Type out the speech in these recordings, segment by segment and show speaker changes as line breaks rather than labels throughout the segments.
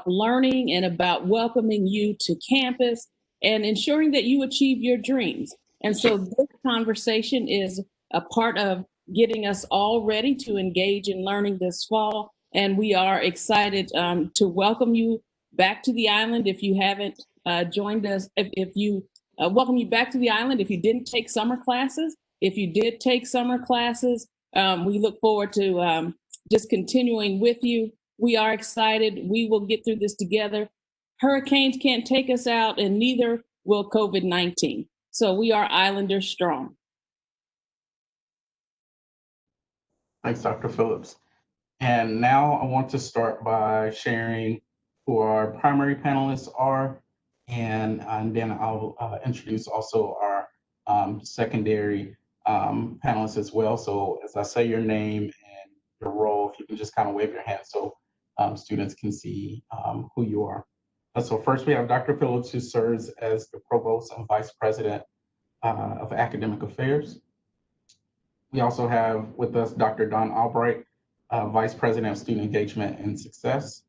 learning and about welcoming you to campus and ensuring that you achieve your dreams. And so this conversation is a part of getting us all ready to engage in learning this fall. And we are excited to welcome you back to the island if you haven't joined us. If you welcome you back to the island if you didn't take summer classes. If you did take summer classes, we look forward to just continuing with you. We are excited. We will get through this together. Hurricanes can't take us out, and neither will COVID-19. So we are Islanders strong.
Thanks, Dr. Phillips. And now I want to start by sharing who our primary panelists are, and then I'll introduce also our secondary panelists as well. So as I say your name and your role, if you can just kind of wave your hand so students can see who you are. So first we have Dr. Phillips, who serves as the Provost and Vice President of Academic Affairs. We also have with us Dr. Don Albright, Vice President of Student Engagement and Success.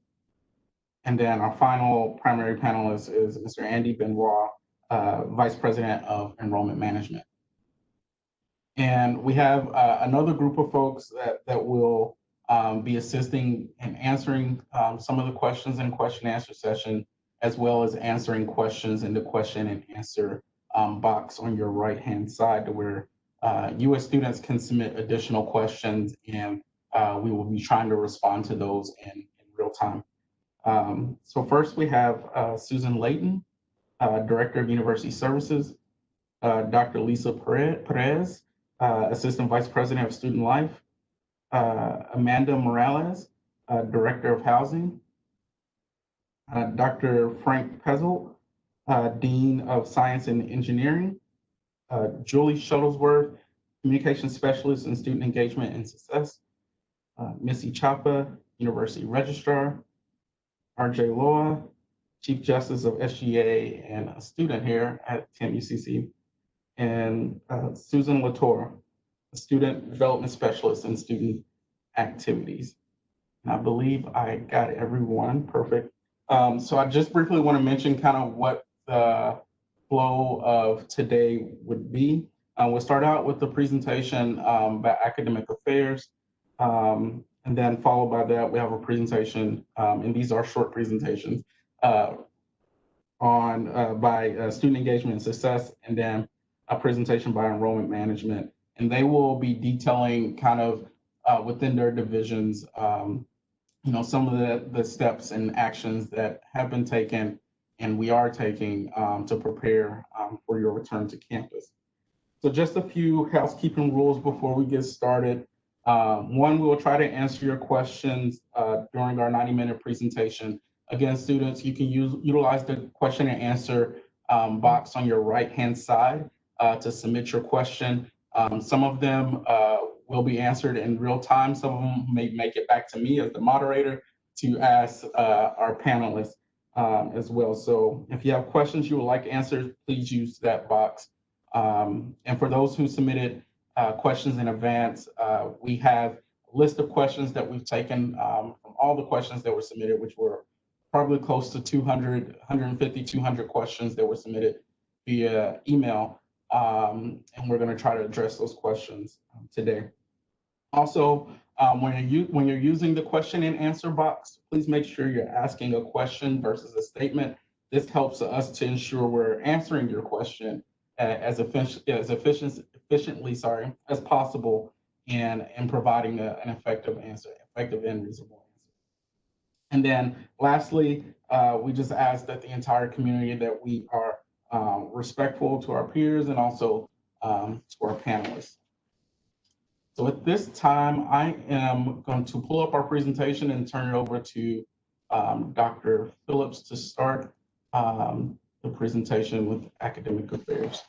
And then our final primary panelist is Mr. Andy Benoit, Vice President of Enrollment Management. And we have another group of folks that will be assisting in answering some of the questions in question and answer session, as well as answering questions in the question and answer box on your right-hand side, where you as students can submit additional questions, and we will be trying to respond to those in real time. So first we have Susan Layton, Director of University Services, Dr. Lisa Perez, Assistant Vice President of Student Life, Amanda Morales, Director of Housing, Dr. Frank Pezzle, Dean of Science and Engineering, Julie Shuttlesworth, Communication Specialist in Student Engagement and Success, Missy Chapa, University Registrar, RJ Loa, Chief Justice of SGA and a student here at TAMU-CC, and Susan Latour, a Student Development Specialist in Student Activities. And I believe I got everyone, perfect. So I just briefly want to mention kind of what the flow of today would be. We'll start out with the presentation by Academic Affairs, and then followed by that, we have a presentation, and these are short presentations, by Student Engagement and Success, and then a presentation by Enrollment Management. And they will be detailing kind of within their divisions, some of the steps and actions that have been taken and we are taking to prepare for your return to campus. So just a few housekeeping rules before we get started. One, we will try to answer your questions during our 90-minute presentation. Again, students, you can utilize the question and answer box on your right-hand side to submit your question. Some of them will be answered in real time. Some of them may make it back to me as the moderator to ask our panelists as well. So if you have questions you would like answered, please use that box. And for those who submitted questions in advance, we have a list of questions that we've taken from all the questions that were submitted, which were probably close to 150, 200 questions that were submitted via email. And we're going to try to address those questions today. Also, when you're using the question and answer box, please make sure you're asking a question versus a statement. This helps us to ensure we're answering your question as efficiently as possible, and providing an effective answer, effective and reasonable answer. And then lastly, we just ask that the entire community that we are respectful to our peers and also to our panelists. So at this time, I am going to pull up our presentation and turn it over to Dr. Phillips to start the presentation with Academic Affairs.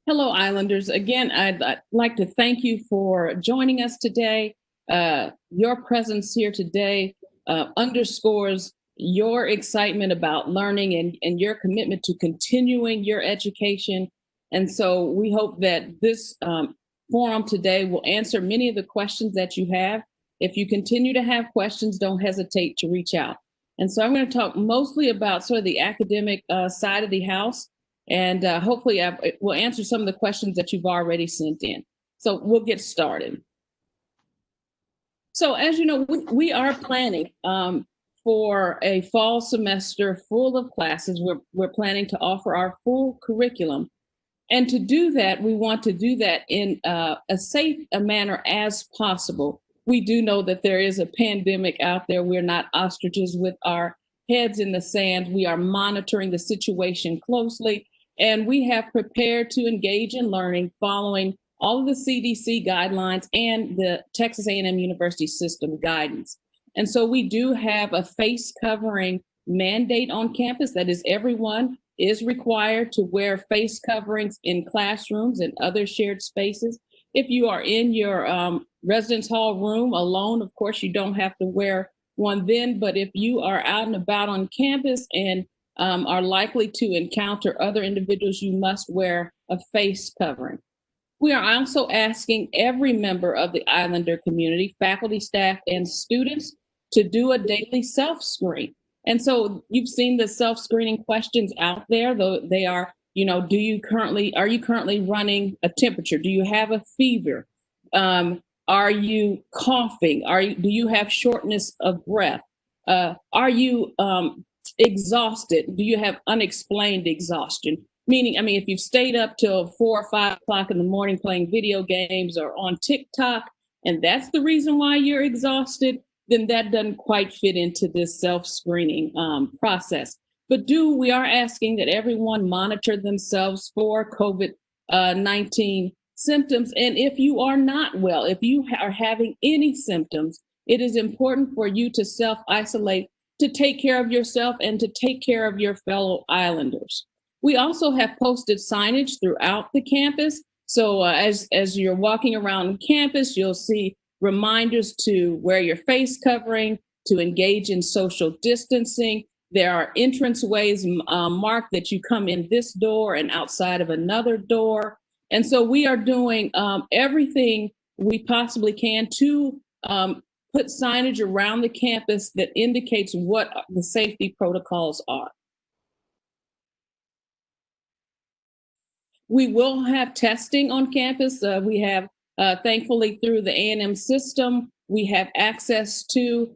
Hello, Islanders. Again, I'd like to thank you for joining us today. Your presence here today underscores your excitement about learning and your commitment to continuing your education. And so we hope that this forum today will answer many of the questions that you have. If you continue to have questions, don't hesitate to reach out. And so I'm going to talk mostly about sort of the academic side of the house, and hopefully we'll answer some of the questions that you've already sent in. So we'll get started. So as you know, we are planning for a fall semester full of classes. We're planning to offer our full curriculum. And to do that, we want to do that in a safe manner as possible. We do know that there is a pandemic out there. We're not ostriches with our heads in the sand. We are monitoring the situation closely, and we have prepared to engage in learning following all of the CDC guidelines and the Texas A&M University system guidance. And so we do have a face covering mandate on campus. That is, everyone is required to wear face coverings in classrooms and other shared spaces. If you are in your residence hall room alone, of course, you don't have to wear one then. But if you are out and about on campus and are likely to encounter other individuals, you must wear a face covering. We are also asking every member of the Islander community, faculty, staff, and students to do a daily self-screen. And so you've seen the self-screening questions out there, though they are, are you currently running a temperature? Do you have a fever? Are you coughing? Do you have shortness of breath? Are you exhausted? Do you have unexplained exhaustion? Meaning, if you've stayed up till 4 or 5 o'clock in the morning playing video games or on TikTok, and that's the reason why you're exhausted, then that doesn't quite fit into this self-screening process. But we are asking that everyone monitor themselves for COVID-19 symptoms. And if you are not well, if you are having any symptoms, it is important for you to self-isolate, to take care of yourself and to take care of your fellow Islanders. We also have posted signage throughout the campus. So as you're walking around campus, you'll see reminders to wear your face covering, to engage in social distancing. There are entranceways marked that you come in this door and outside of another door. And so we are doing everything we possibly can to put signage around the campus that indicates what the safety protocols are. We will have testing on campus. We have, thankfully, through the A&M system, we have access to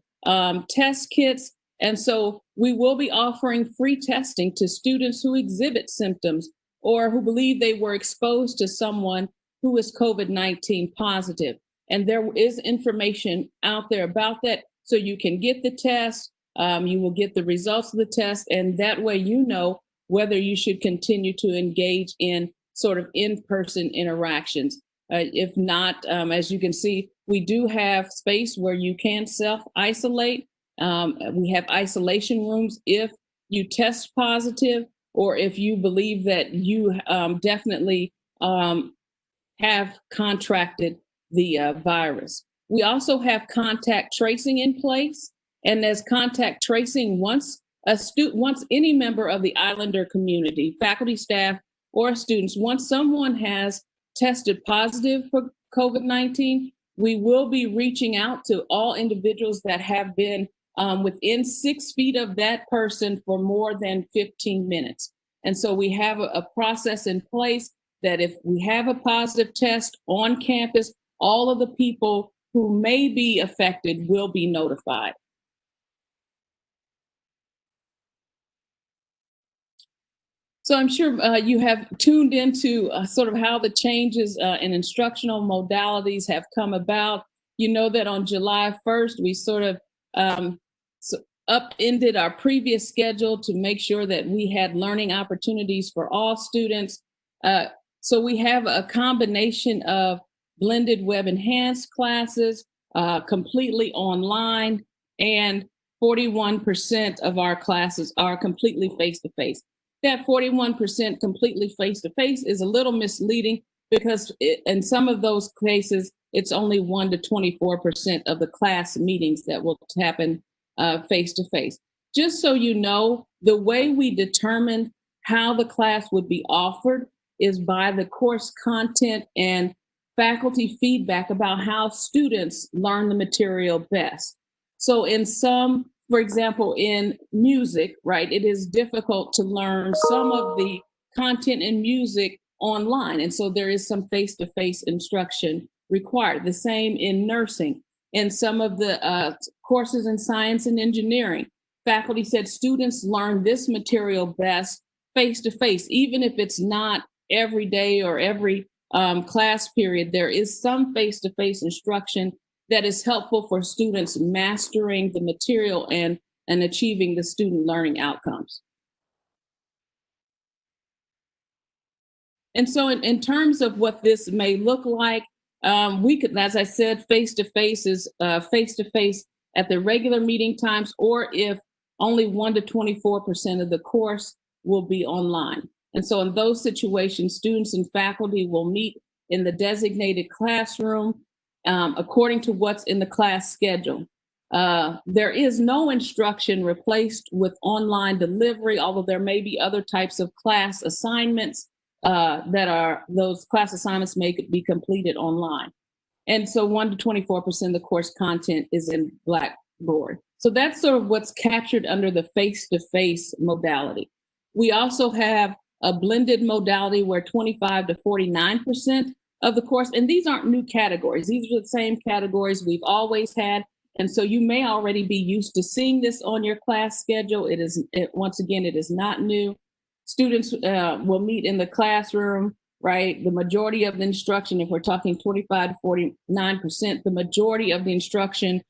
test kits. And so we will be offering free testing to students who exhibit symptoms or who believe they were exposed to someone who is COVID-19 positive. And there is information out there about that. So you can get the test, you will get the results of the test, and that way you know whether you should continue to engage in sort of in-person interactions. If not, as you can see, we do have space where you can self-isolate. We have isolation rooms if you test positive or if you believe that you definitely have contracted the virus. We also have contact tracing in place. And as contact tracing, once any member of the Islander community, faculty, staff, or students, once someone has tested positive for COVID-19, we will be reaching out to all individuals that have been within 6 feet of that person for more than 15 minutes. And so we have a process in place that if we have a positive test on campus, all of the people who may be affected will be notified. So I'm sure you have tuned into sort of how the changes in instructional modalities have come about. You know that on July 1st, we sort of upended our previous schedule to make sure that we had learning opportunities for all students. So we have a combination of blended web enhanced classes, completely online, and 41% of our classes are completely face-to-face. That 41% completely face-to-face is a little misleading because in some of those cases, it's only 1 to 24% of the class meetings that will happen face-to-face. Just so you know, the way we determine how the class would be offered is by the course content and faculty feedback about how students learn the material best. So in some, for example, in music, right, it is difficult to learn some of the content in music online. And so there is some face-to-face instruction required. The same in nursing. In some of the courses in science and engineering, faculty said students learn this material best face-to-face, even if it's not every day or every class period. There is some face-to-face instruction that is helpful for students mastering the material and achieving the student learning outcomes. And so in terms of what this may look like, we could, as I said, face-to-face is face-to-face at the regular meeting times, or if only 1 to 24% of the course will be online. And so in those situations, students and faculty will meet in the designated classroom according to what's in the class schedule. There is no instruction replaced with online delivery, although there may be other types of class assignments those class assignments may be completed online. And so 1 to 24% of the course content is in Blackboard. So that's sort of what's captured under the face-to-face modality. We also have a blended modality where 25 to 49% of the course, and these aren't new categories. These are the same categories we've always had. And so you may already be used to seeing this on your class schedule. Once again, it is not new. Students will meet in the classroom, right? The majority of the instruction, if we're talking 25 to 49%, the majority of the instruction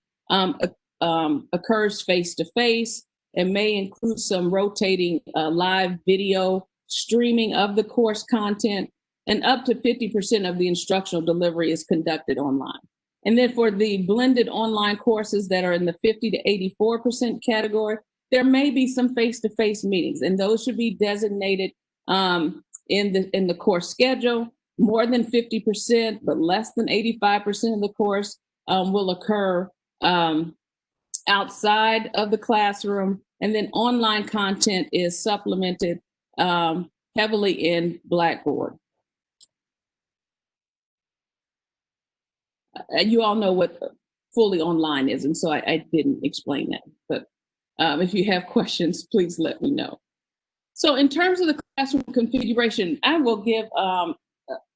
occurs face-to-face and may include some rotating live video streaming of the course content, and up to 50% of the instructional delivery is conducted online. And then for the blended online courses that are in the 50 to 84% category, there may be some face-to-face meetings, and those should be designated in the course schedule. More than 50%, but less than 85% of the course will occur outside of the classroom. And then online content is supplemented heavily in Blackboard. You all know what fully online is, and so I didn't explain that. But if you have questions, please let me know. So in terms of the classroom configuration, I will give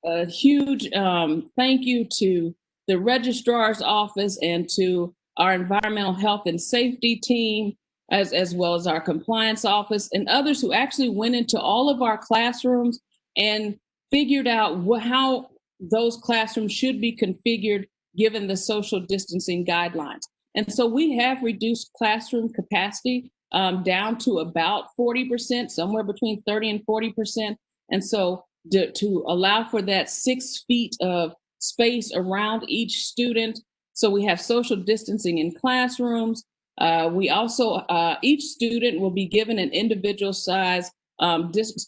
a huge thank you to the registrar's office and to our environmental health and safety team, as well as our compliance office and others who actually went into all of our classrooms and figured out how those classrooms should be configured given the social distancing guidelines. And so we have reduced classroom capacity down to about 40%, somewhere between 30 and 40%. And so to allow for that 6 feet of space around each student. So we have social distancing in classrooms. We also, each student will be given an individual size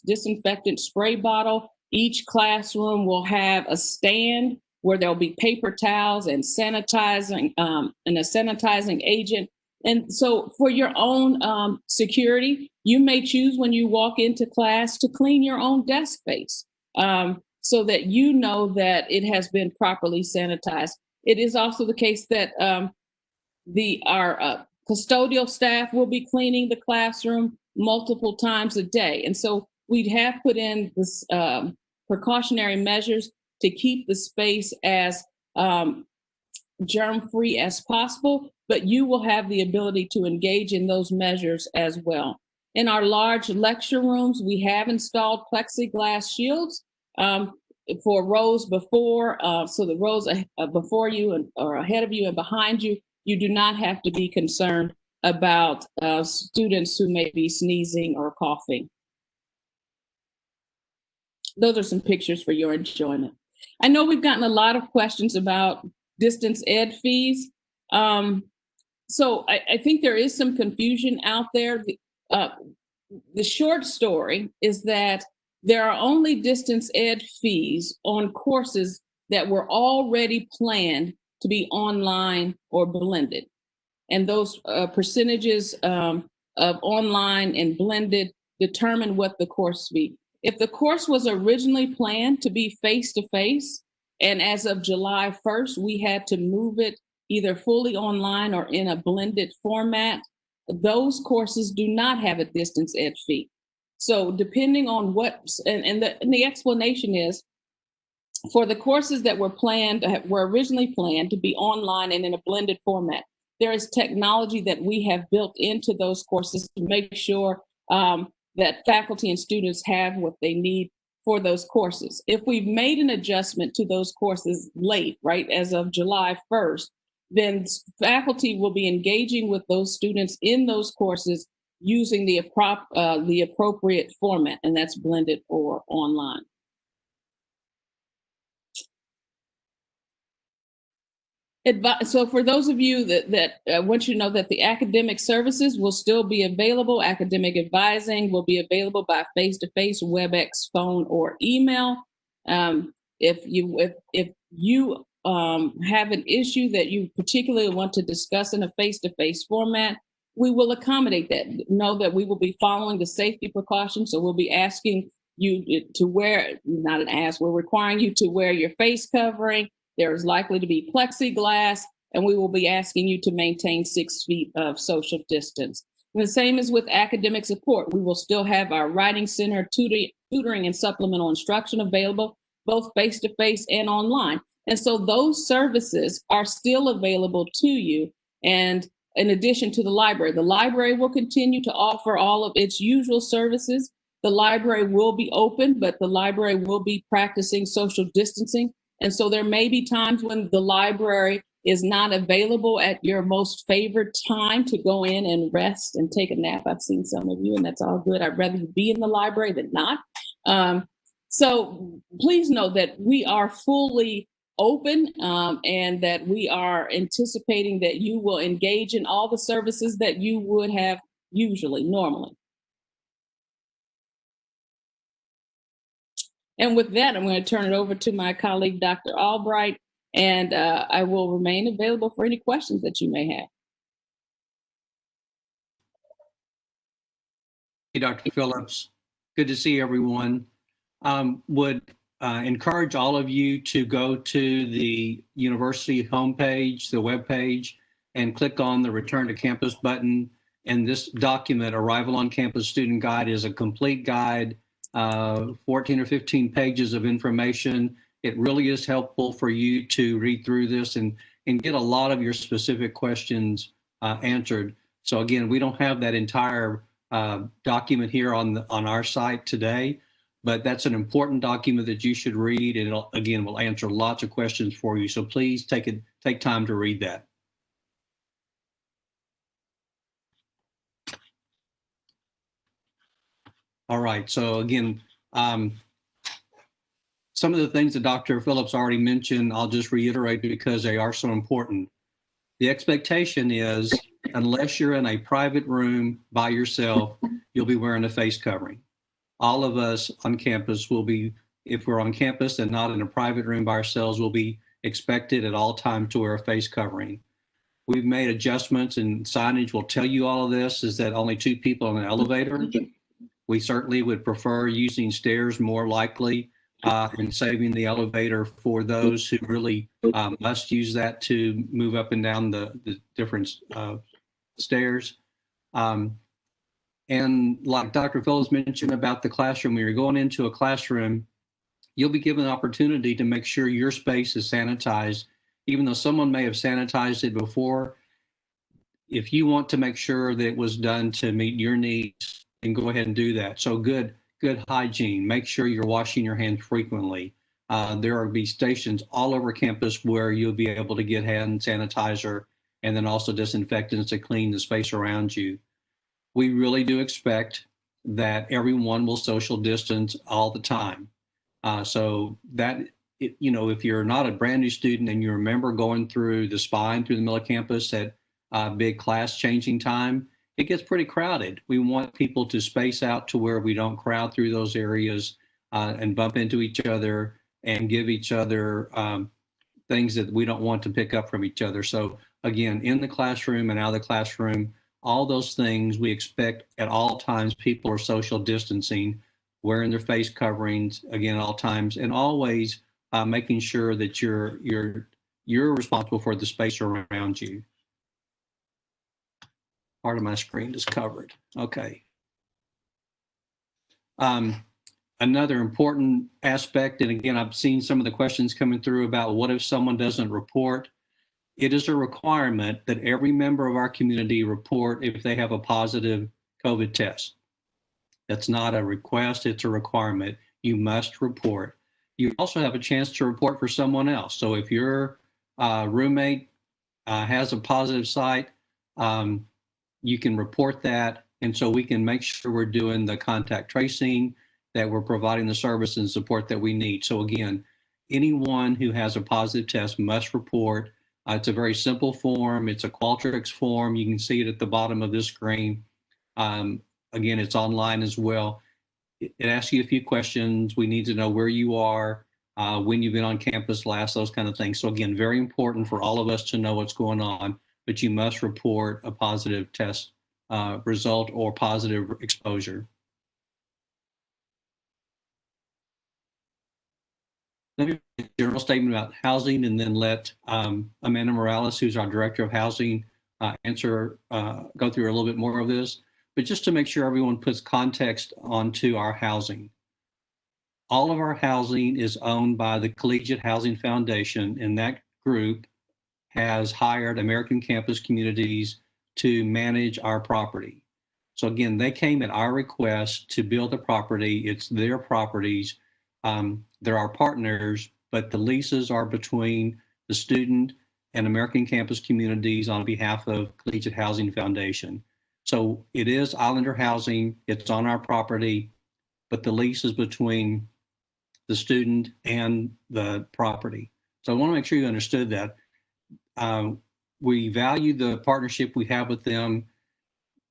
disinfectant spray bottle. Each classroom will have a stand where there'll be paper towels and sanitizing and a sanitizing agent. And so for your own security, you may choose when you walk into class to clean your own desk space so that you know that it has been properly sanitized. It is also the case that our custodial staff will be cleaning the classroom multiple times a day. And so we have put in this precautionary measures to keep the space as germ-free as possible, but you will have the ability to engage in those measures as well. In our large lecture rooms, we have installed plexiglass shields for rows before, so the rows before you or ahead of you and behind you, you do not have to be concerned about students who may be sneezing or coughing. Those are some pictures for your enjoyment. I know we've gotten a lot of questions about distance ed fees. So I think there is some confusion out there. The short story is that there are only distance ed fees on courses that were already planned to be online or blended. And those percentages of online and blended determine what the course fee. If the course was originally planned to be face-to-face, And as of July 1st, we had to move it either fully online or in a blended format. Those courses do not have a distance ed fee. So depending on what, and the explanation is, for the courses that were originally planned to be online and in a blended format, there is technology that we have built into those courses to make sure that faculty and students have what they need for those courses. If we've made an adjustment to those courses late, right, as of July 1st, then faculty will be engaging with those students in those courses using the appropriate format, and that's blended or online. So for those of you that want you to know that the academic services will still be available. Academic advising will be available by face-to-face, WebEx, phone, or email. If you have an issue that you particularly want to discuss in a face-to-face format, we will accommodate that. Know that we will be following the safety precautions. So we'll be asking you to wear, not an ask, we're requiring you to wear your face covering. There is likely to be plexiglass, and we will be asking you to maintain 6 feet of social distance. And the same as with academic support. We will still have our writing center, tutoring, and supplemental instruction available, both face-to-face and online. And so those services are still available to you. And in addition to the library will continue to offer all of its usual services. The library will be open, but the library will be practicing social distancing. And so there may be times when the library is not available at your most favorite time to go in and rest and take a nap. I've seen some of you, and that's all good. I'd rather you be in the library than not. So please know that we are fully open and that we are anticipating that you will engage in all the services that you would have normally. And with that, I'm going to turn it over to my colleague, Dr. Albright, and I will remain available for any questions that you may have.
Hey, Dr. Phillips. Good to see everyone. Would encourage all of you to go to the university homepage, the webpage, and click on the Return to Campus button. And this document, Arrival on Campus Student Guide, is a complete guide, 14 or 15 pages of information. It really is helpful for you to read through this and get a lot of your specific questions answered. So again, we don't have that entire document here on our site today, but that's an important document that you should read, and it again will answer lots of questions for you. So please take time to read that. All right, so again, some of the things that Dr. Phillips already mentioned, I'll just reiterate because they are so important. The expectation is, unless you're in a private room by yourself, you'll be wearing a face covering. All of us on campus will be, if we're on campus and not in a private room by ourselves, will be expected at all times to wear a face covering. We've made adjustments, and signage will tell you all of this, is that only 2 people in an elevator. We certainly would prefer using stairs more likely, and saving the elevator for those who really must use that to move up and down the different stairs. And like Dr. Phillips mentioned about the classroom, when you're going into a classroom, you'll be given an opportunity to make sure your space is sanitized. Even though someone may have sanitized it before, if you want to make sure that it was done to meet your needs, then go ahead and do that. So good hygiene. Make sure you're washing your hands frequently. There will be stations all over campus where you'll be able to get hand sanitizer and then also disinfectants to clean the space around you. We really do expect that everyone will social distance all the time. So that, if you're not a brand new student and you remember going through the spine through the middle of campus at big class changing time, it gets pretty crowded. We want people to space out to where we don't crowd through those areas and bump into each other and give each other things that we don't want to pick up from each other. So again, in the classroom and out of the classroom, all those things we expect at all times. People are social distancing, wearing their face coverings again at all times, and always making sure that you're responsible for the space around you. Part of my screen is covered. Okay. Another important aspect, and again, I've seen some of the questions coming through about what if someone doesn't report. It is a requirement that every member of our community report if they have a positive COVID test. That's not a request, it's a requirement. You must report. You also have a chance to report for someone else. So if your roommate has a positive site, you can report that. And so we can make sure we're doing the contact tracing, that we're providing the service and support that we need. So again, anyone who has a positive test must report. It's a very simple form. It's a Qualtrics form. You can see it at the bottom of this screen. Again, it's online as well. It asks you a few questions. We need to know where you are, when you've been on campus last, those kind of things. So again, very important for all of us to know what's going on, but you must report a positive test result or positive exposure. Let me make a general statement about housing and then let Amanda Morales, who's our Director of Housing, go through a little bit more of this. But just to make sure everyone puts context onto our housing. All of our housing is owned by the Collegiate Housing Foundation, and that group has hired American Campus Communities to manage our property. So again, they came at our request to build the property. It's their properties. They're our partners, but the leases are between the student and American Campus Communities on behalf of Collegiate Housing Foundation. So it is Islander housing, it's on our property, but the lease is between the student and the property. So I want to make sure you understood that. We value the partnership we have with them.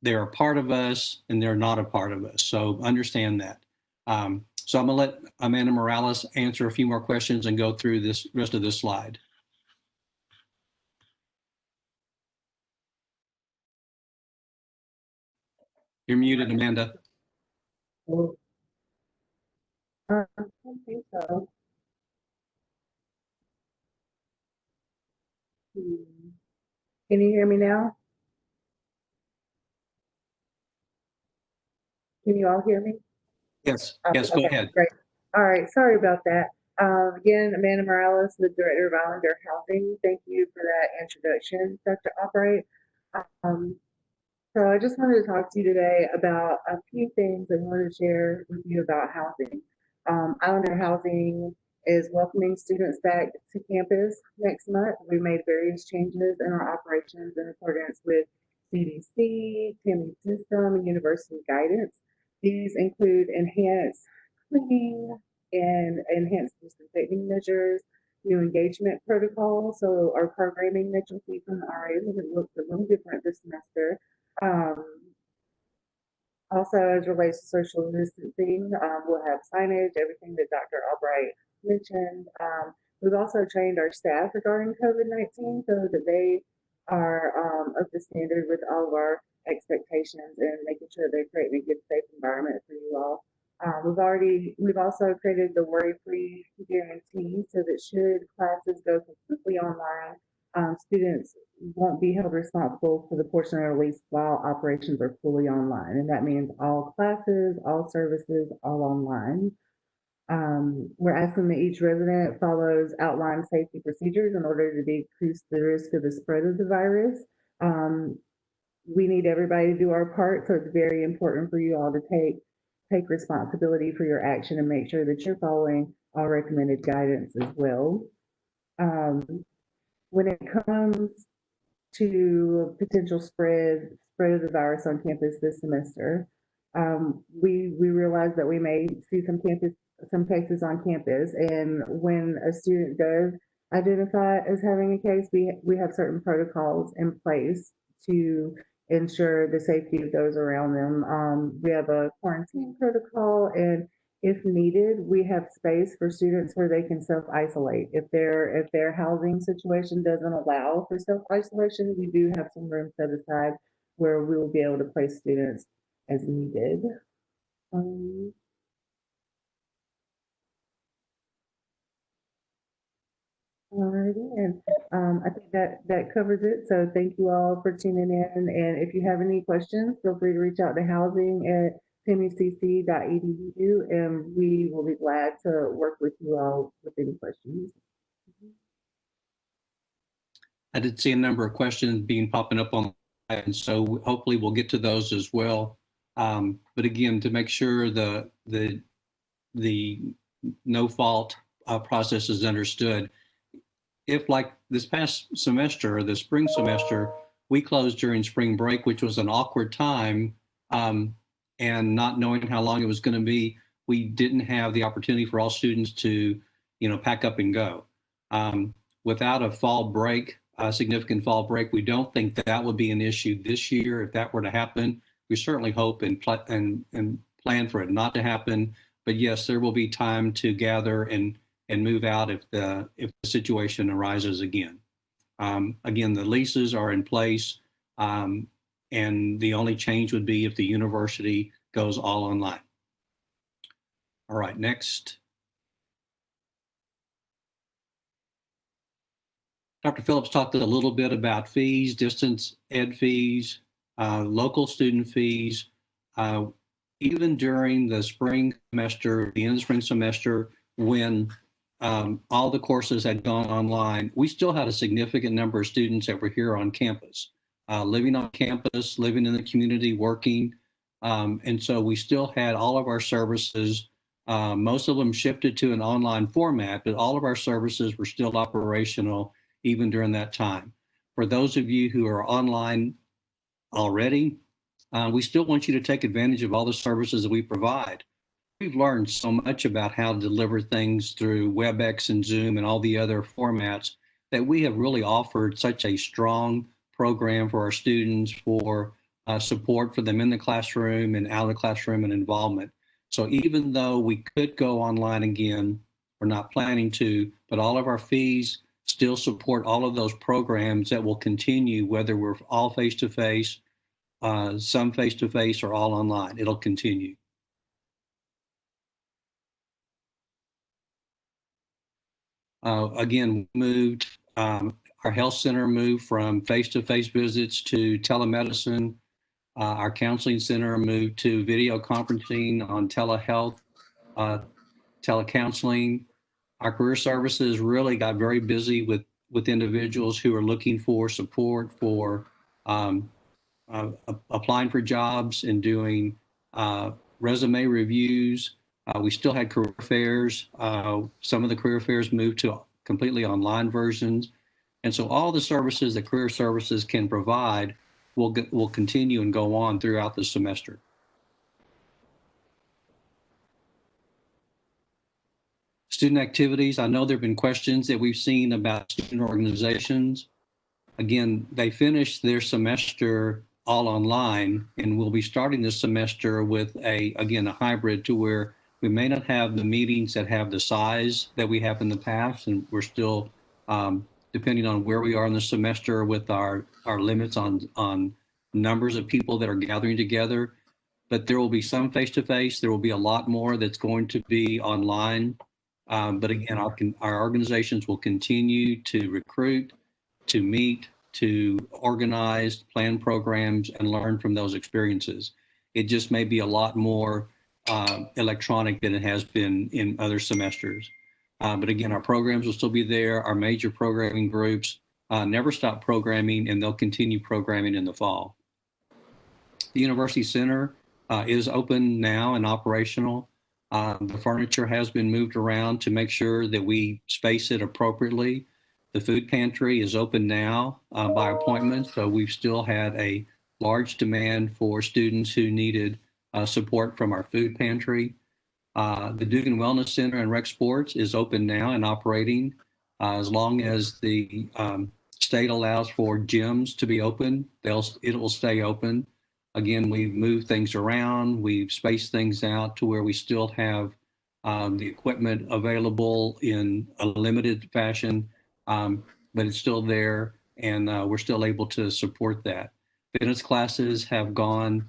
They're a part of us and they're not a part of us. So understand that. So I'm gonna let Amanda Morales answer a few more questions and go through this rest of this slide. You're muted, Amanda.
I don't think so. Can you hear me now? Can you all hear me?
Yes,
Oh,
yes, go
okay,
ahead.
great. All right, sorry about that. Again, Amanda Morales, the Director of Islander Housing. Thank you for that introduction, Dr. Albright. So I just wanted to talk to you today about a few things I wanted to share with you about housing. Islander Housing is welcoming students back to campus next month. We made various changes in our operations in accordance with CDC, TAMU-CC, and university guidance. These include enhanced cleaning and enhanced disinfecting measures, new engagement protocols. So our programming that you'll see from the RA looks a little different this semester. Also, as relates to social distancing, we'll have signage, everything that Dr. Albright mentioned. We've also trained our staff regarding COVID-19 so that they are up to standard with all of our expectations and making sure they're creating a good, safe environment for you all. We've also created the worry-free guarantee so that should classes go completely online, students won't be held responsible for the portion of their lease while operations are fully online. And that means all classes, all services, all online. We're asking that each resident follows outlined safety procedures in order to decrease the risk of the spread of the virus. We need everybody to do our part, so it's very important for you all to take responsibility for your action and make sure that you're following all recommended guidance as well. When it comes to potential spread of the virus on campus this semester, we realize that we may see some cases on campus, and when a student does identify as having a case, we have certain protocols in place to ensure the safety of those around them. We have a quarantine protocol, and if needed, we have space for students where they can self-isolate. If their housing situation doesn't allow for self-isolation, we do have some room set aside where we will be able to place students as needed. Alrighty, and I think that covers it. So thank you all for tuning in. And if you have any questions, feel free to reach out to housing@tamucc.edu, and we will be glad to work with you all with any questions.
I did see a number of questions popping up on, and so hopefully we'll get to those as well. But again, to make sure the no fault process is understood. If, like this past semester or the spring semester, we closed during spring break, which was an awkward time, and not knowing how long it was going to be, we didn't have the opportunity for all students to, pack up and go. Without a fall break, a significant fall break, we don't think that would be an issue this year. If that were to happen, we certainly hope and plan for it not to happen. But yes, there will be time to gather and move out if the situation arises again. Again, the leases are in place, and the only change would be if the university goes all online. All right, next. Dr. Phillips talked a little bit about fees, distance ed fees, local student fees. Even during the spring semester, the end of the spring semester, when all the courses had gone online, we still had a significant number of students that were here on campus, living on campus, living in the community, working. And so we still had all of our services. Most of them shifted to an online format, but all of our services were still operational even during that time. For those of you who are online already, we still want you to take advantage of all the services that we provide. We've learned so much about how to deliver things through WebEx and Zoom and all the other formats that we have really offered such a strong program for our students, for support for them in the classroom and out of the classroom and involvement. So even though we could go online again, we're not planning to, but all of our fees still support all of those programs that will continue, whether we're all face-to-face, some face-to-face, or all online. It'll continue. Again, moved, our health center moved from face-to-face visits to telemedicine. Our counseling center moved to video conferencing on telehealth, telecounseling. Our career services really got very busy with individuals who are looking for support for applying for jobs and doing resume reviews. We still had career fairs. Some of the career fairs moved to completely online versions. And so all the services that career services can provide will continue and go on throughout the semester. Student activities, I know there have been questions that we've seen about student organizations. Again, they finished their semester all online, and we'll be starting this semester with a hybrid to where we may not have the meetings that have the size that we have in the past, and we're still, depending on where we are in the semester with our limits on numbers of people that are gathering together. But there will be some face-to-face. There will be a lot more that's going to be online. But again, our organizations will continue to recruit, to meet, to organize, plan programs, and learn from those experiences. It just may be a lot more electronic than it has been in other semesters. But again, our programs will still be there. Our major programming groups never stop programming, and they'll continue programming in the fall. The University Center is open now and operational. The furniture has been moved around to make sure that we space it appropriately. The food pantry is open now by appointment, so we've still had a large demand for students who needed support from our food pantry. The Dugan Wellness Center and Rec Sports is open now and operating as long as the state allows for gyms to be open. It will stay open. Again, we've moved things around. We've spaced things out to where we still have the equipment available in a limited fashion, but it's still there, and we're still able to support that. Fitness classes have gone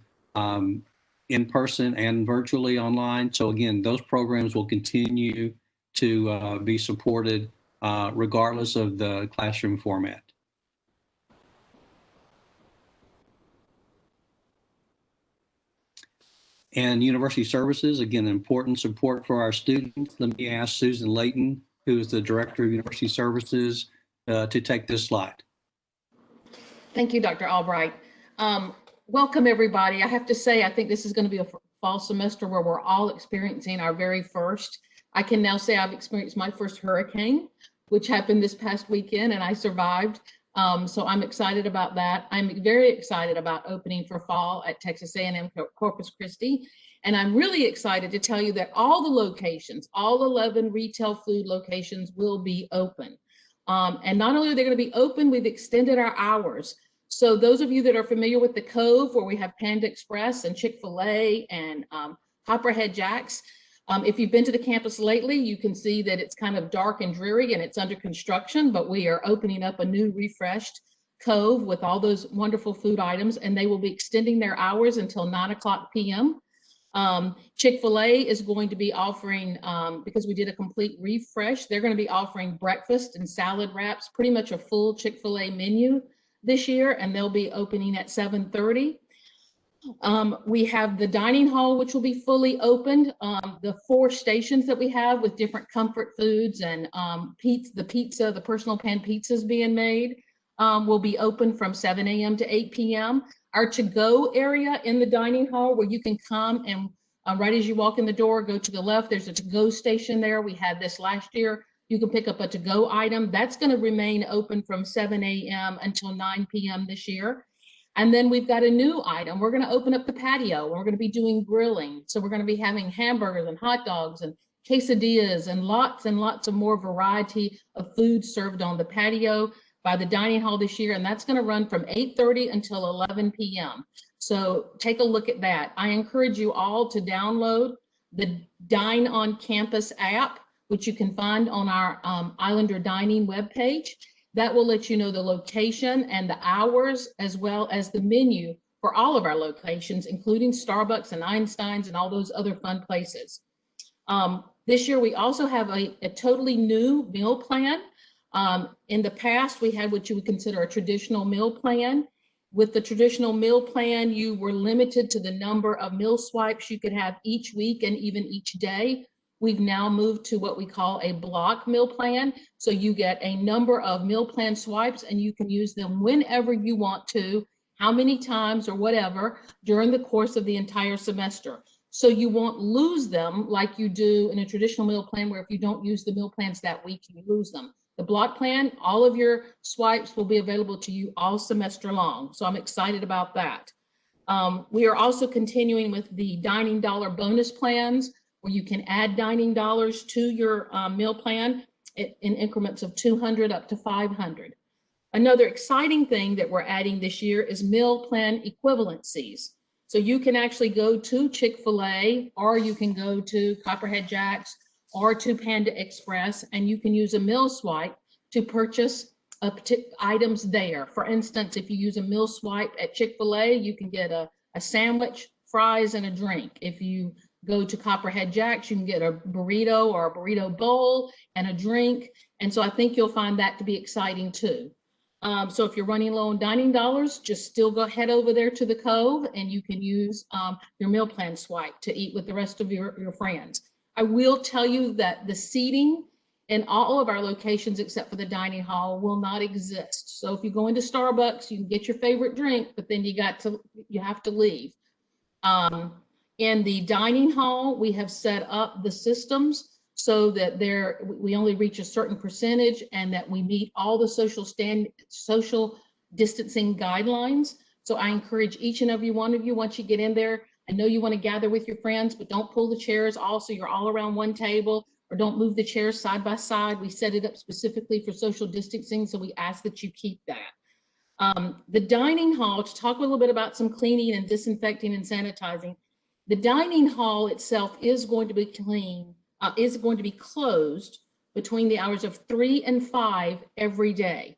in person and virtually online. So again, those programs will continue to be supported regardless of the classroom format. And university services, again, important support for our students. Let me ask Susan Layton, who is the Director of University Services, to take this slide.
Thank you, Dr. Albright. Welcome, everybody. I have to say, I think this is going to be a fall semester where we're all experiencing our very first. I can now say I've experienced my first hurricane, which happened this past weekend, and I survived. So I'm excited about that. I'm very excited about opening for fall at Texas A&M Corpus Christi. And I'm really excited to tell you that all the locations, all 11 retail food locations will be open. And not only are they going to be open, we've extended our hours. So those of you that are familiar with the Cove, where we have Panda Express and Chick-fil-A and Copperhead Jack's, if you've been to the campus lately, you can see that it's kind of dark and dreary and it's under construction, but we are opening up a new refreshed Cove with all those wonderful food items, and they will be extending their hours until 9:00 p.m. Chick-fil-A is going to be offering, because we did a complete refresh, they're going to be offering breakfast and salad wraps, pretty much a full Chick-fil-A menu this year, and they'll be opening at 7:30. We have the dining hall, which will be fully opened. The 4 stations that we have with different comfort foods and the personal pan pizzas being made will be open from 7 a.m. to 8 p.m. Our to-go area in the dining hall, where you can come and right as you walk in the door, go to the left, there's a to-go station there. We had this last year. You can pick up a to-go item. That's going to remain open from 7 a.m. until 9 p.m. this year. And then we've got a new item. We're going to open up the patio. We're going to be doing grilling. So we're going to be having hamburgers and hot dogs and quesadillas and lots of more variety of food served on the patio by the dining hall this year. And that's going to run from 8:30 until 11 p.m. So take a look at that. I encourage you all to download the Dine on Campus app, which you can find on our Islander Dining webpage. That will let you know the location and the hours, as well as the menu for all of our locations, including Starbucks and Einstein's and all those other fun places. This year, we also have a totally new meal plan. In the past, we had what you would consider a traditional meal plan. With the traditional meal plan, you were limited to the number of meal swipes you could have each week and even each day. We've now moved to what we call a block meal plan. So you get a number of meal plan swipes and you can use them whenever you want to, how many times or whatever during the course of the entire semester. So you won't lose them like you do in a traditional meal plan, where if you don't use the meal plans that week, you lose them. The block plan, all of your swipes will be available to you all semester long. So I'm excited about that. We are also continuing with the dining dollar bonus plans, where you can add dining dollars to your meal plan in increments of 200 up to 500. Another exciting thing that we're adding this year is meal plan equivalencies. So you can actually go to Chick-fil-A, or you can go to Copperhead Jack's, or to Panda Express, and you can use a meal swipe to purchase items there. For instance, if you use a meal swipe at Chick-fil-A, you can get a sandwich, fries, and a drink. If you go to Copperhead Jack's, you can get a burrito or a burrito bowl and a drink. And so I think you'll find that to be exciting too. So if you're running low on dining dollars, just still go head over there to the Cove and you can use your meal plan swipe to eat with the rest of your friends. I will tell you that the seating in all of our locations, except for the dining hall, will not exist. So if you go into Starbucks, you can get your favorite drink, but then you have to leave. In the dining hall, we have set up the systems so that we only reach a certain percentage and that we meet all the social distancing guidelines. So I encourage each and every one of you, once you get in there, I know you want to gather with your friends, but don't pull the chairs all so you're all around one table, or don't move the chairs side by side. We set it up specifically for social distancing, so we ask that you keep that. The dining hall, to talk a little bit about some cleaning and disinfecting and sanitizing, the dining hall itself is going to be closed between the hours of 3 and 5 every day.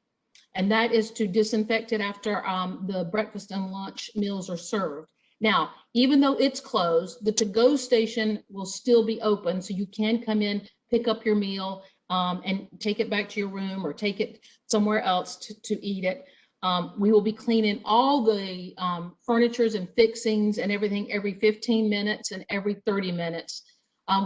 And that is to disinfect it after the breakfast and lunch meals are served. Now, even though it's closed, the to-go station will still be open, so you can come in, pick up your meal, and take it back to your room or take it somewhere else to eat it. We will be cleaning all the furnitures and fixings and everything every 15 minutes and every 30 minutes.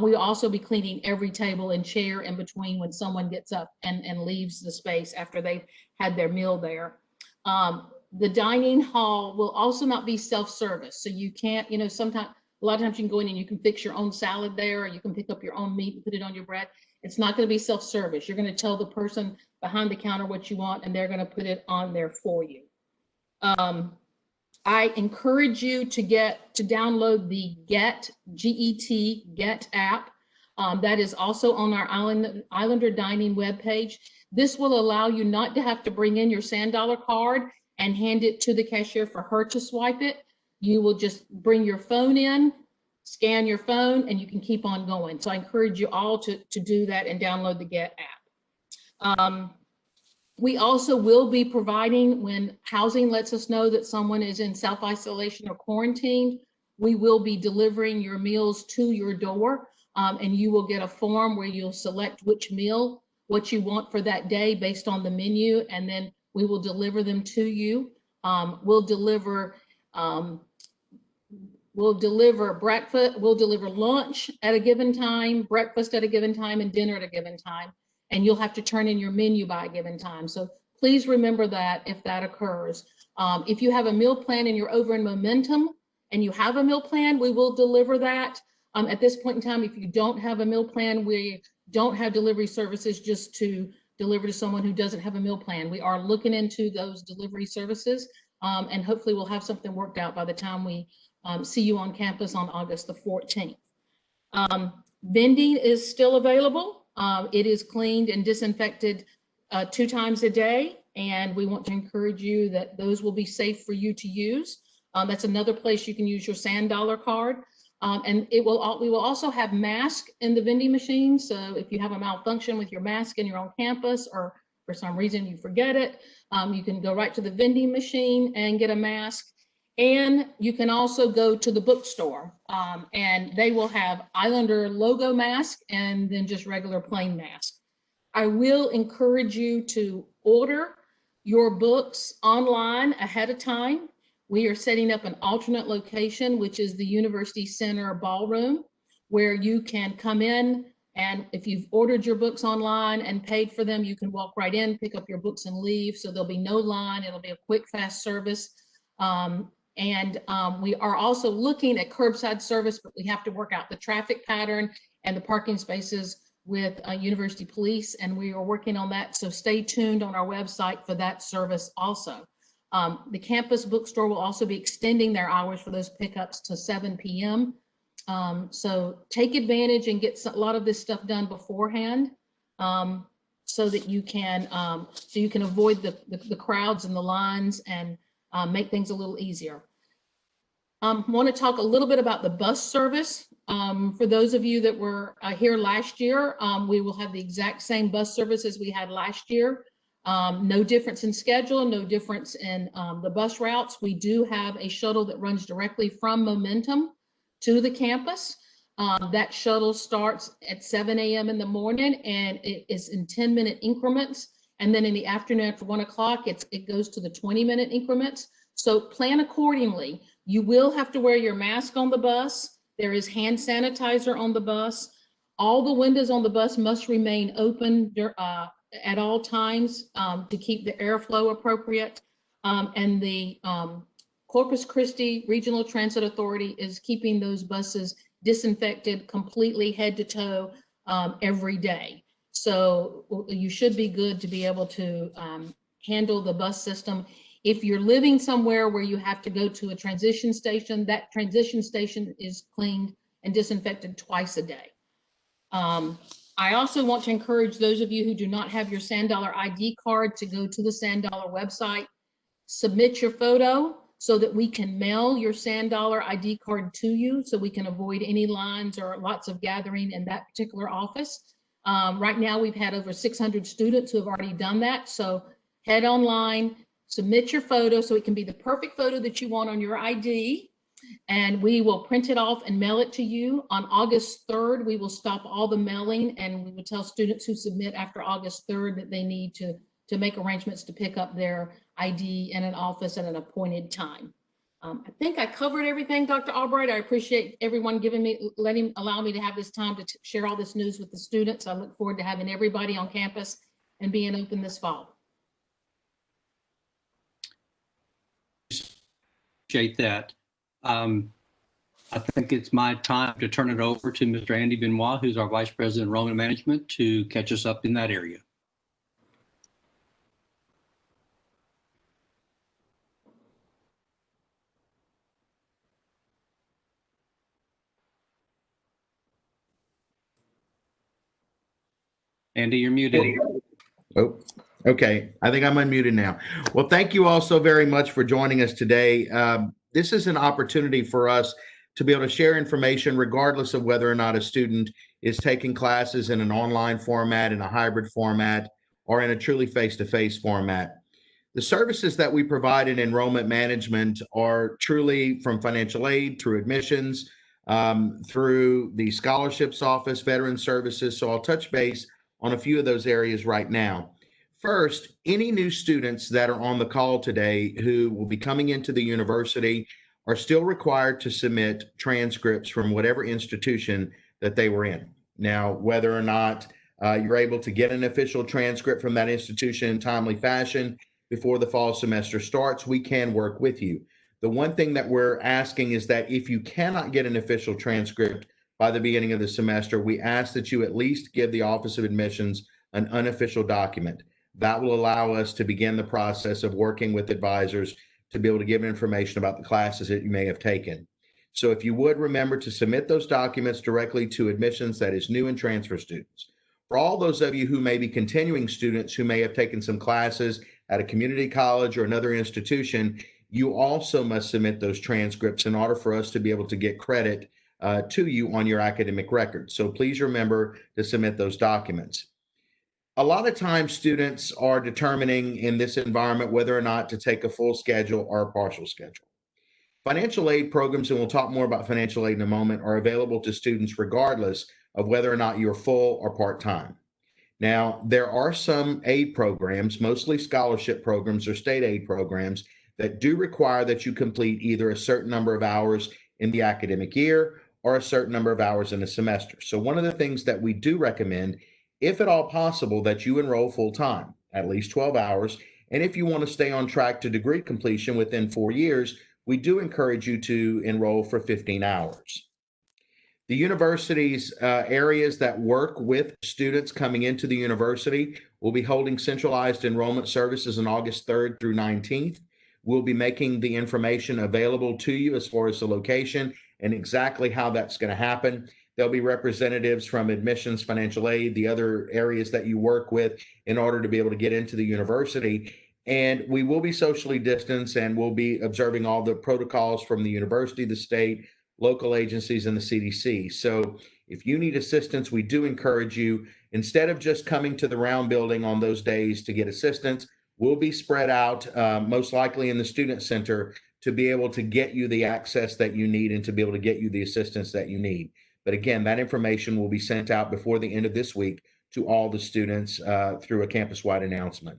We'll also be cleaning every table and chair in between when someone gets up and leaves the space after they've had their meal there. The dining hall will also not be self-service. So you can't, you know, sometimes, a lot of times you can go in and you can fix your own salad there, or you can pick up your own meat and put it on your bread. It's not going to be self-service. You're going to tell the person behind the counter what you want, and they're going to put it on there for you. I encourage you to download the Get app. That is also on our Islander Dining webpage. This will allow you not to have to bring in your $10 card and hand it to the cashier for her to swipe it. You will just bring your phone in, scan your phone, and you can keep on going. So I encourage you all to do that and download the Get app. We also will be providing, when housing lets us know that someone is in self-isolation or quarantine, we will be delivering your meals to your door, and you will get a form where you'll select which meal, what you want for that day based on the menu, and then we will deliver them to you. We'll deliver breakfast, we'll deliver lunch at a given time, breakfast at a given time, and dinner at a given time. And you'll have to turn in your menu by a given time. So please remember that if that occurs. If you have a meal plan and you're over in Momentum and you have a meal plan, we will deliver that. At this point in time, if you don't have a meal plan, we don't have delivery services just to deliver to someone who doesn't have a meal plan. We are looking into those delivery services, and hopefully we'll have something worked out by the time we see you on campus on August the 14th. Vending is still available. It is cleaned and disinfected 2 times a day, and we want to encourage you that those will be safe for you to use. That's another place you can use your $10 card. And we will also have masks in the vending machine. So if you have a malfunction with your mask and you're on campus, or for some reason you forget it, you can go right to the vending machine and get a mask. And you can also go to the bookstore, and they will have Islander logo mask and then just regular plain mask. I will encourage you to order your books online ahead of time. We are setting up an alternate location, which is the University Center Ballroom, where you can come in, and if you've ordered your books online and paid for them, you can walk right in, pick up your books and leave. So there'll be no line. It'll be a quick, fast service. We are also looking at curbside service, but we have to work out the traffic pattern and the parking spaces with University Police, and we are working on that. So stay tuned on our website for that service also. The campus bookstore will also be extending their hours for those pickups to 7 p.m. So take advantage and get a lot of this stuff done beforehand, so that you can avoid the crowds and the lines and make things a little easier. Want to talk a little bit about the bus service. For those of you that were here last year, we will have the exact same bus service as we had last year. No difference in schedule, no difference in the bus routes. We do have a shuttle that runs directly from Momentum to the campus. That shuttle starts at 7 a.m. in the morning, and it is in 10-minute increments. And then in the afternoon after 1 o'clock, it goes to the 20-minute increments. So plan accordingly. You will have to wear your mask on the bus. There is hand sanitizer on the bus. All the windows on the bus must remain open at all times to keep the airflow appropriate. And the Corpus Christi Regional Transit Authority is keeping those buses disinfected completely head to toe every day. So you should be good to be able to handle the bus system. If you're living somewhere where you have to go to a transition station, that transition station is cleaned and disinfected twice a day. I also want to encourage those of you who do not have your $10 ID card to go to the $10 website, submit your photo so that we can mail your $10 ID card to you, so we can avoid any lines or lots of gathering in that particular office. Right now, we've had over 600 students who have already done that. So head online, submit your photo so it can be the perfect photo that you want on your ID. and we will print it off and mail it to you. On August 3rd, we will stop all the mailing, and we will tell students who submit after August 3rd that they need to make arrangements to pick up their ID in an office at an appointed time. I think I covered everything, Dr. Albright. I appreciate everyone allow me to have this time to share all this news with the students. I look forward to having everybody on campus and being open this fall.
Appreciate that. I think it's my time to turn it over to Mr. Andy Benoit, who's our Vice President of Enrollment Management, to catch us up in that area. Andy, you're muted.
Oh, okay. I think I'm unmuted now. Well, thank you all so very much for joining us today. This is an opportunity for us to be able to share information regardless of whether or not a student is taking classes in an online format, in a hybrid format, or in a truly face-to-face format. The services that we provide in enrollment management are truly from financial aid through admissions, through the scholarships office, veteran services. So I'll touch base on a few of those areas right now. First, any new students that are on the call today who will be coming into the university are still required to submit transcripts from whatever institution that they were in. Now, whether or not you're able to get an official transcript from that institution in timely fashion before the fall semester starts, we can work with you. The one thing that we're asking is that if you cannot get an official transcript by the beginning of the semester, we ask that you at least give the Office of Admissions an unofficial document. That will allow us to begin the process of working with advisors to be able to give information about the classes that you may have taken. So if you would remember to submit those documents directly to admissions, that is new and transfer students. For all those of you who may be continuing students who may have taken some classes at a community college or another institution, you also must submit those transcripts in order for us to be able to get credit to you on your academic record. So please remember to submit those documents. A lot of times students are determining in this environment whether or not to take a full schedule or a partial schedule. Financial aid programs, and we'll talk more about financial aid in a moment, are available to students regardless of whether or not you're full or part-time. Now, there are some aid programs, mostly scholarship programs or state aid programs, that do require that you complete either a certain number of hours in the academic year or a certain number of hours in a semester. So one of the things that we do recommend, if at all possible, that you enroll full-time, at least 12 hours. And if you want to stay on track to degree completion within 4 years, we do encourage you to enroll for 15 hours. The university's areas that work with students coming into the university will be holding centralized enrollment services on August 3rd through 19th. We'll be making the information available to you as far as the location and exactly how that's going to happen. There'll be representatives from admissions, financial aid, the other areas that you work with in order to be able to get into the university. And we will be socially distanced, and we'll be observing all the protocols from the university, the state, local agencies, and the CDC. So if you need assistance, we do encourage you, instead of just coming to the round building on those days to get assistance, we'll be spread out, most likely in the student center, to be able to get you the access that you need and to be able to get you the assistance that you need. But again, that information will be sent out before the end of this week to all the students through a campus-wide announcement.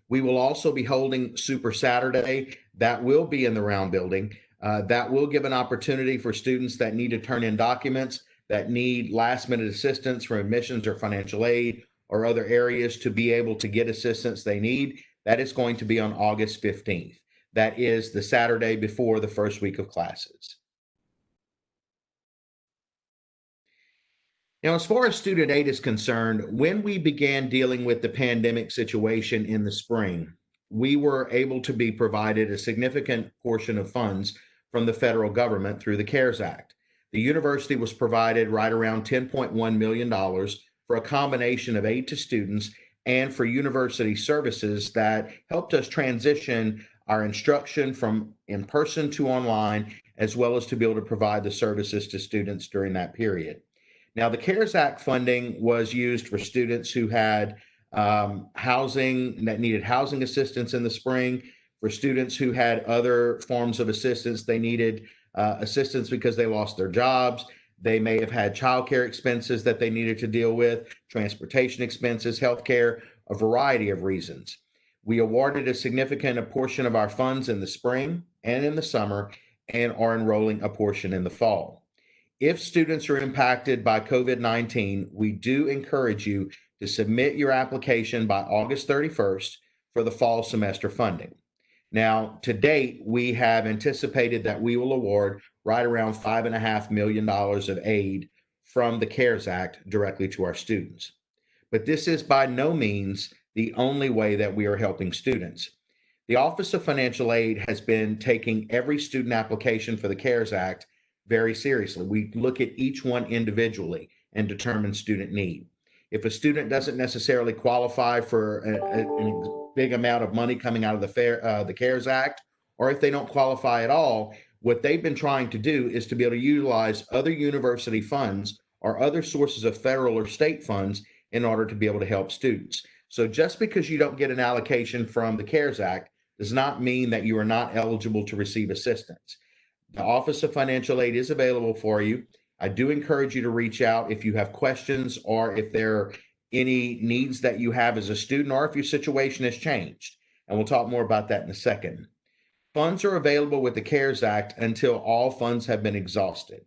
We will also be holding Super Saturday. That will be in the round building. That will give an opportunity for students that need to turn in documents, that need last-minute assistance from admissions or financial aid or other areas to be able to get assistance they need. That is going to be on August 15th. That is the Saturday before the first week of classes. Now, as far as student aid is concerned, when we began dealing with the pandemic situation in the spring, we were able to be provided a significant portion of funds from the federal government through the CARES Act. The university was provided right around $10.1 million for a combination of aid to students and for university services that helped us transition our instruction from in-person to online, as well as to be able to provide the services to students during that period. Now, the CARES Act funding was used for students who had housing, that needed housing assistance in the spring, For students who had other forms of assistance, they needed assistance because they lost their jobs. They may have had childcare expenses that they needed to deal with, transportation expenses, healthcare, a variety of reasons. We awarded a significant portion of our funds in the spring and in the summer and are enrolling a portion in the fall. If students are impacted by COVID-19, we do encourage you to submit your application by August 31st for the fall semester funding. Now, to date, we have anticipated that we will award right around $5.5 million of aid from the CARES Act directly to our students. But this is by no means the only way that we are helping students. The Office of Financial Aid has been taking every student application for the CARES Act very seriously. We look at each one individually and determine student need. If a student doesn't necessarily qualify for a big amount of money coming out of the CARES Act, or if they don't qualify at all, what they've been trying to do is to be able to utilize other university funds or other sources of federal or state funds in order to be able to help students. So just because you don't get an allocation from the CARES Act does not mean that you are not eligible to receive assistance. The Office of Financial Aid is available for you. I do encourage you to reach out if you have questions or if there are any needs that you have as a student or if your situation has changed. And we'll talk more about that in a second. Funds are available with the CARES Act until all funds have been exhausted.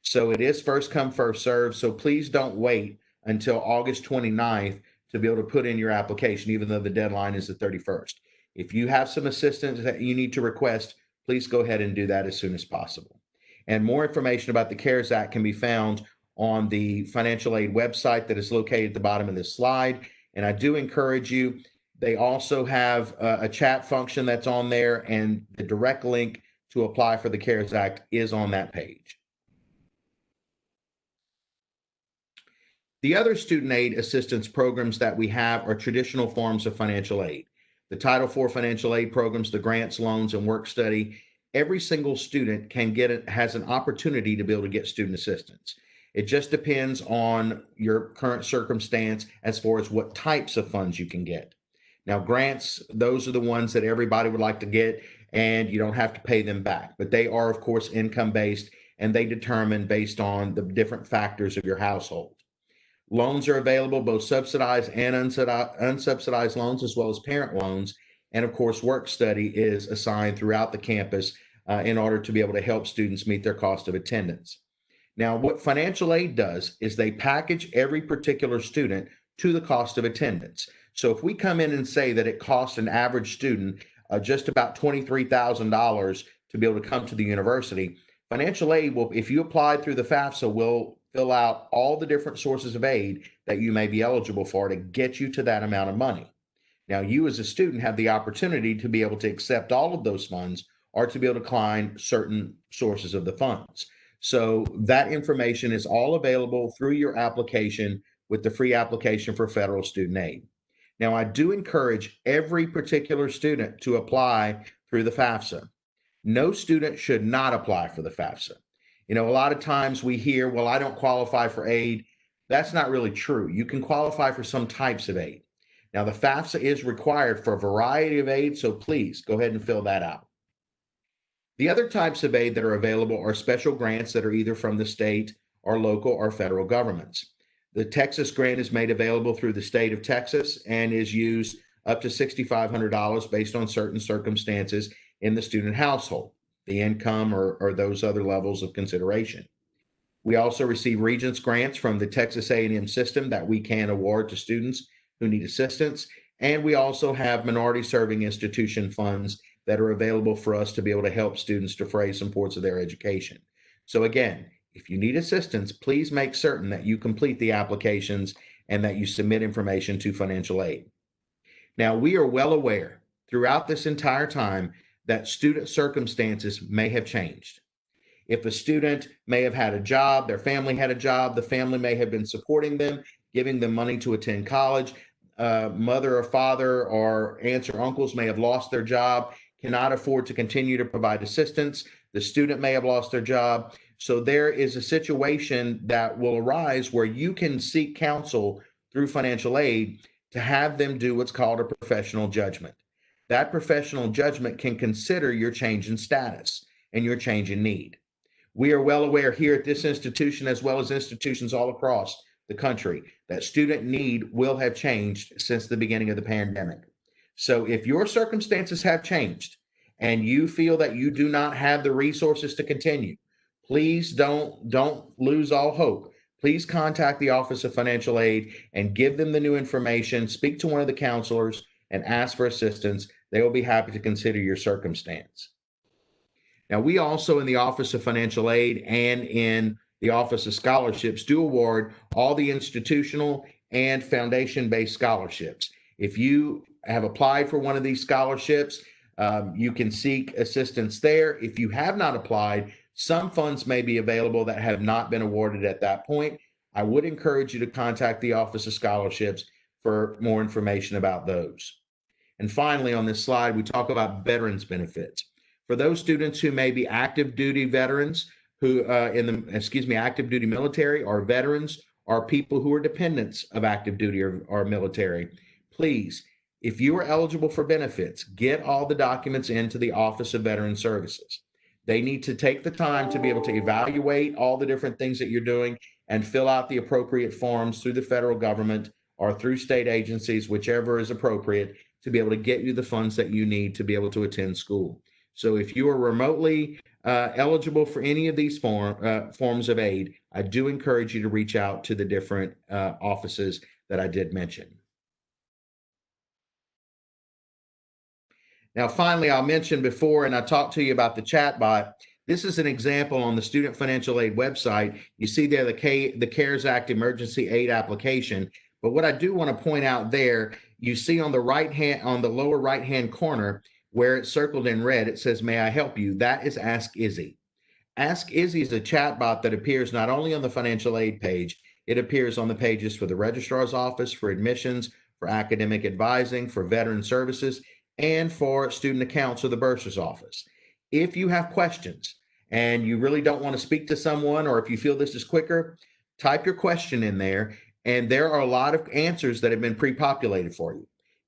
So it is first come, first served. So please don't wait until August 29th to be able to put in your application, even though the deadline is the 31st. If you have some assistance that you need to request, please go ahead and do that as soon as possible. And more information about the CARES Act can be found on the financial aid website that is located at the bottom of this slide. And I do encourage you, they also have a chat function that's on there, and the direct link to apply for the CARES Act is on that page. The other student aid assistance programs that we have are traditional forms of financial aid. The Title IV financial aid programs, the grants, loans, and work study. Every single student has an opportunity to be able to get student assistance. It just depends on your current circumstance as far as what types of funds you can get. Now, grants, those are the ones that everybody would like to get, and you don't have to pay them back. But they are, of course, income-based, and they determine based on the different factors of your household. Loans are available, both subsidized and unsubsidized loans, as well as parent loans. And of course, work study is assigned throughout the campus in order to be able to help students meet their cost of attendance. Now, what financial aid does is they package every particular student to the cost of attendance. So if we come in and say that it costs an average student just about $23,000 to be able to come to the university, financial aid will, if you applied through the FAFSA, will fill out all the different sources of aid that you may be eligible for to get you to that amount of money. Now, you as a student have the opportunity to be able to accept all of those funds or to be able to decline certain sources of the funds. So that information is all available through your application with the free application for federal student aid. Now, I do encourage every particular student to apply through the FAFSA. No student should not apply for the FAFSA. You know, a lot of times we hear, well, I don't qualify for aid. That's not really true. You can qualify for some types of aid. Now, the FAFSA is required for a variety of aid, so please go ahead and fill that out. The other types of aid that are available are special grants that are either from the state or local or federal governments. The Texas grant is made available through the state of Texas and is used up to $6,500 based on certain circumstances in the student household, the income or those other levels of consideration. We also receive Regents grants from the Texas A&M system that we can award to students who need assistance. And we also have minority serving institution funds that are available for us to be able to help students defray some parts of their education. So again, if you need assistance, please make certain that you complete the applications and that you submit information to financial aid. Now, we are well aware throughout this entire time that student circumstances may have changed. If a student may have had a job, their family had a job, the family may have been supporting them, giving them money to attend college. Mother or father or aunts or uncles may have lost their job, cannot afford to continue to provide assistance. The student may have lost their job. So there is a situation that will arise where you can seek counsel through financial aid to have them do what's called a professional judgment. that professional judgment can consider your change in status and your change in need. We are well aware here at this institution, as well as institutions all across the country, that student need will have changed since the beginning of the pandemic. So if your circumstances have changed and you feel that you do not have the resources to continue, please don't lose all hope. Please contact the Office of Financial Aid and give them the new information. Speak to one of the counselors and ask for assistance. They will be happy to consider your circumstance. Now, we also in the Office of Financial Aid and in the Office of Scholarships do award all the institutional and foundation-based scholarships. If you have applied for one of these scholarships, you can seek assistance there. If you have not applied, some funds may be available that have not been awarded at that point. I would encourage you to contact the Office of Scholarships for more information about those. And finally, on this slide, we talk about veterans benefits. For those students who may be active duty veterans, who active duty military, or veterans, or people who are dependents of active duty or military, please, if you are eligible for benefits, get all the documents into the Office of Veteran Services. They need to take the time to be able to evaluate all the different things that you're doing and fill out the appropriate forms through the federal government or through state agencies, whichever is appropriate, to be able to get you the funds that you need to be able to attend school. So if you are remotely eligible for any of these forms of aid, I do encourage you to reach out to the different offices that I did mention. Now, finally, I'll mention before, and I talked to you about the chatbot. This is an example on the Student Financial Aid website. You see there the CARES Act Emergency Aid application. But what I do want to point out there, you see on the lower right-hand corner, where it's circled in red, it says, "May I help you?" That is Ask Izzy. Ask Izzy is a chatbot that appears not only on the financial aid page, it appears on the pages for the registrar's office, for admissions, for academic advising, for veteran services, and for student accounts or the bursar's office. If you have questions and you really don't want to speak to someone, or if you feel this is quicker, type your question in there, and there are a lot of answers that have been pre-populated for you.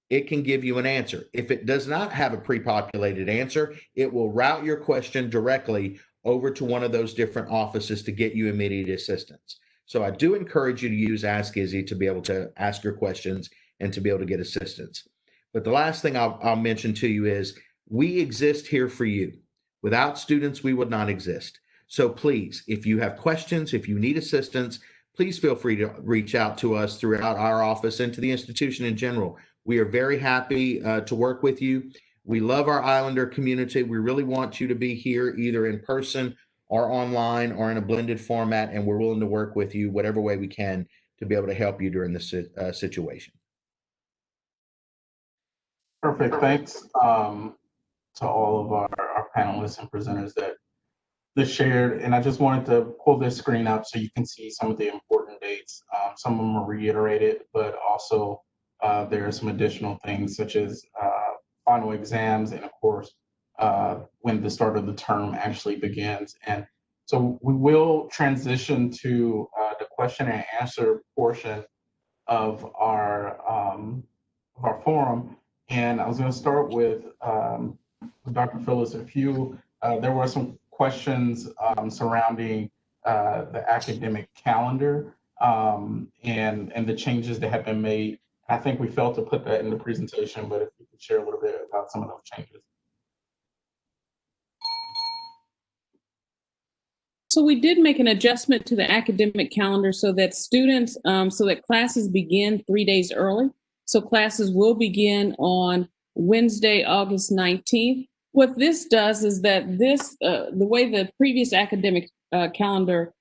It can give you an answer. If it does not have a pre-populated answer, it will route your question directly over to one of those different offices to get you immediate assistance. So I do encourage you to use Ask Izzy to be able to ask your questions and to be able to get assistance. But the last thing I'll mention to you is we exist here for you. Without students, we would not exist. So please, if you have questions, if you need assistance, please feel free to reach out to us throughout our office and to the institution in general. We are very happy to work with you. We love our Islander community. We really want you to be here either in person or online or in a blended format, and we're willing to work with you whatever way we can to be able to help you during this situation.
Perfect. Thanks to all of our panelists and presenters that shared. And I just wanted to pull this screen up so you can see some of the important dates. Some of them are reiterated, but also there are some additional things such as final exams and, of course, when the start of the term actually begins. And so we will transition to the question and answer portion of our forum. And I was going to start with Dr. Phillips. There were some questions surrounding the academic calendar and the changes that have been made. I think we failed to put that in the presentation, but if you could share a little bit about some of those changes.
So we did make an adjustment to the academic calendar so that students, so that classes begin 3 days early. So classes will begin on Wednesday, August 19th. What this does is that the way the previous academic calendar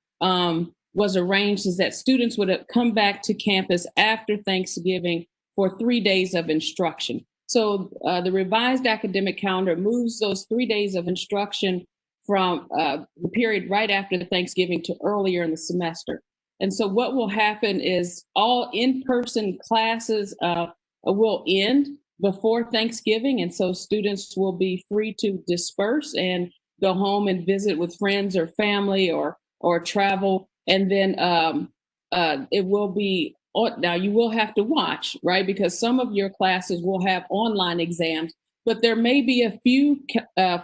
was arranged is that students would have come back to campus after Thanksgiving for 3 days of instruction. So the revised academic calendar moves those 3 days of instruction from the period right after Thanksgiving to earlier in the semester. And so what will happen is all in-person classes will end before Thanksgiving. And so students will be free to disperse and go home and visit with friends or family or travel. And then it will be, now you will have to watch, right? Because some of your classes will have online exams. but there may be a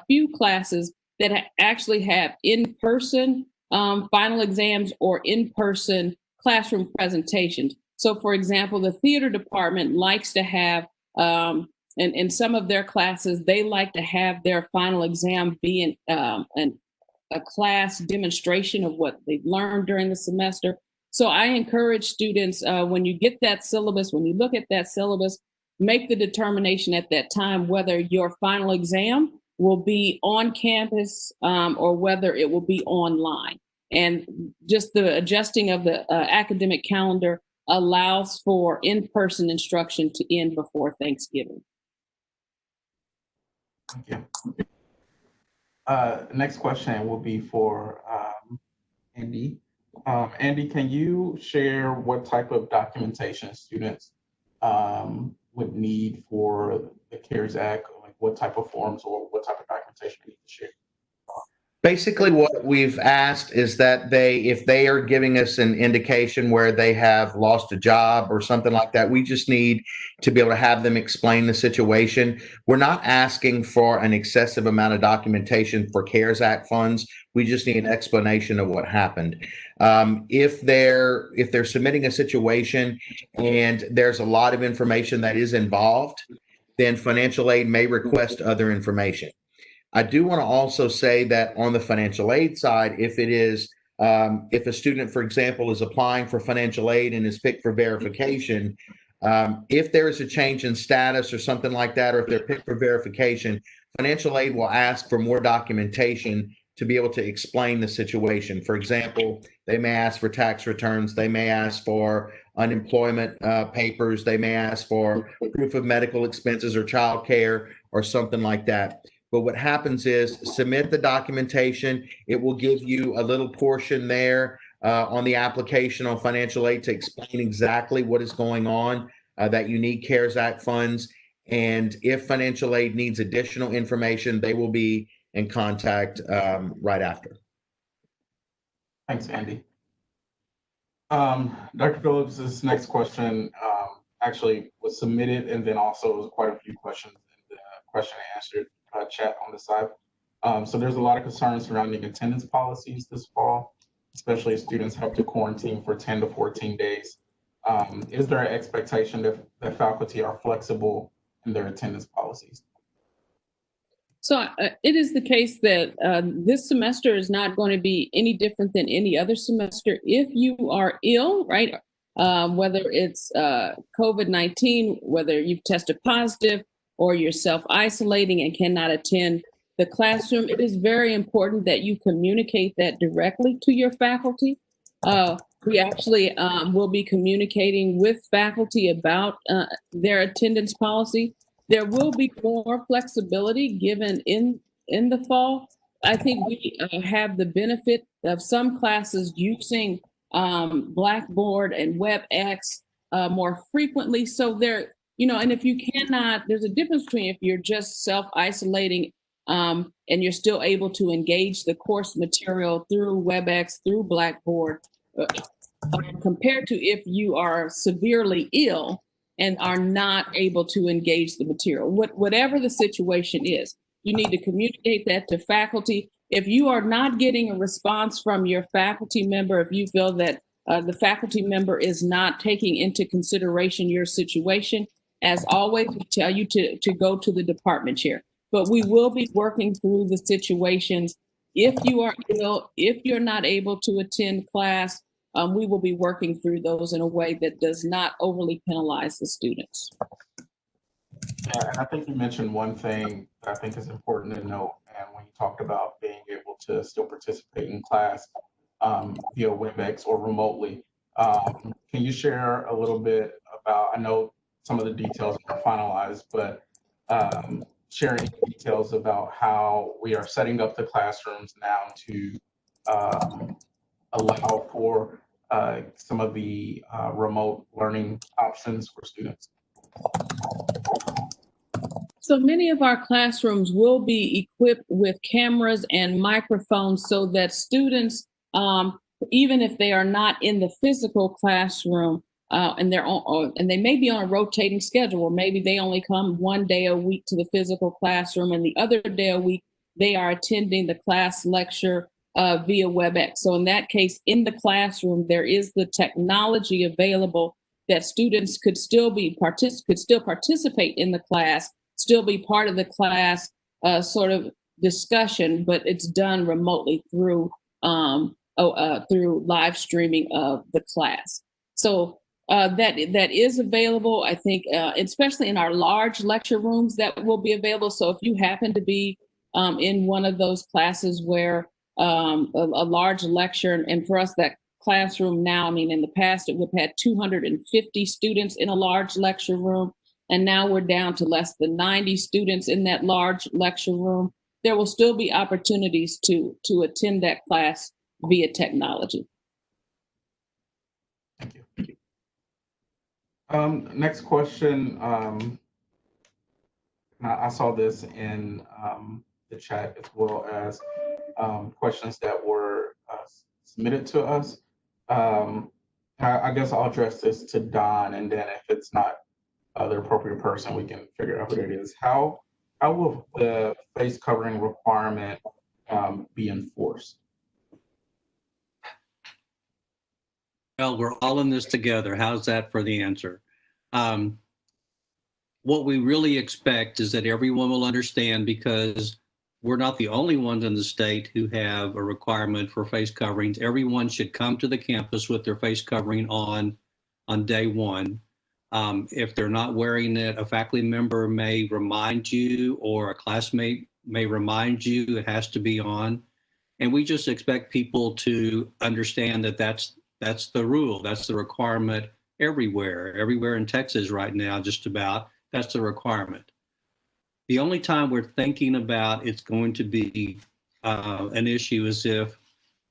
few classes that actually have in-person final exams or in-person classroom presentations. So, for example, the theater department likes to have, in some of their classes, they like to have their final exam be a class demonstration of what they've learned during the semester. So I encourage students, when you get that syllabus, when you look at that syllabus, make the determination at that time whether your final exam will be on campus or whether it will be online. And just the adjusting of the academic calendar allows for in-person instruction to end before Thanksgiving.
Thank you. Next question will be for Andy. Andy, can you share what type of documentation students would need for the CARES Act? Like what type of forms or what type of documentation you need to share?
Basically, what we've asked is that if they are giving us an indication where they have lost a job or something like that, we just need to be able to have them explain the situation. We're not asking for an excessive amount of documentation for CARES Act funds. We just need an explanation of what happened. If they're submitting a situation and there's a lot of information that is involved, then financial aid may request other information. I do want to also say that on the financial aid side, if a student, for example, is applying for financial aid and is picked for verification, if there is a change in status or something like that, or if they're picked for verification, financial aid will ask for more documentation to be able to explain the situation. For example, they may ask for tax returns, they may ask for unemployment papers, they may ask for proof of medical expenses or child care or something like that. But what happens is submit the documentation. It will give you a little portion there on the application on financial aid to explain exactly what is going on, that you need CARES Act funds. And if financial aid needs additional information, they will be in contact right after.
Thanks, Andy. Dr. Phillips, this next question actually was submitted, and then also quite a few questions in the question and answer chat on the side. So there's a lot of concerns surrounding attendance policies this fall, especially if students have to quarantine for 10 to 14 days. Is there an expectation that faculty are flexible in their attendance policies?
So it is the case that this semester is not going to be any different than any other semester. If you are ill, right, whether it's COVID-19, whether you've tested positive, or you're self-isolating and cannot attend the classroom, it is very important that you communicate that directly to your faculty. We actually will be communicating with faculty about their attendance policy. There will be more flexibility given in the fall. I think we have the benefit of some classes using Blackboard and WebEx more frequently. So there, and if you cannot, there's a difference between if you're just self-isolating and you're still able to engage the course material through WebEx, through Blackboard, compared to if you are severely ill and are not able to engage the material. Whatever the situation is, you need to communicate that to faculty. If you are not getting a response from your faculty member, if you feel that the faculty member is not taking into consideration your situation, as always, we tell you to go to the department chair. But we will be working through the situations. If you are ill, if you're not able to attend class, we will be working through those in a way that does not overly penalize the students.
Yeah, and I think you mentioned one thing that I think is important to note, and when you talked about being able to still participate in class via WebEx or remotely, can you share a little bit about, I know some of the details are finalized, but sharing details about how we are setting up the classrooms now to allow for some of the remote learning options for students?
So many of our classrooms will be equipped with cameras and microphones so that students, even if they are not in the physical classroom, and they may be on a rotating schedule, or maybe they only come one day a week to the physical classroom, and the other day a week they are attending the class lecture via WebEx. So in that case, in the classroom, there is the technology available that students could still participate in the class, still be part of the class sort of discussion, but it's done remotely through live streaming of the class. So that is available, I think, especially in our large lecture rooms, that will be available. So if you happen to be in one of those classes where a large lecture, and for us, that classroom now, I mean, in the past, it would have had 250 students in a large lecture room, and now we're down to less than 90 students in that large lecture room. There will still be opportunities to attend that class via technology.
Thank you. Next question. I saw this in the chat, as well as questions that were submitted to us. I guess I'll address this to Don, and then if it's not the appropriate person, we can figure out who it is. How will the face covering requirement be enforced?
Well, we're all in this together. How's that for the answer? What we really expect is that everyone will understand, because we're not the only ones in the state who have a requirement for face coverings. Everyone should come to the campus with their face covering on day one. If they're not wearing it, a faculty member may remind you, or a classmate may remind you it has to be on. And we just expect people to understand that that's the rule. That's the requirement everywhere in Texas right now, just about. That's the requirement. The only time we're thinking about it's going to be an issue is if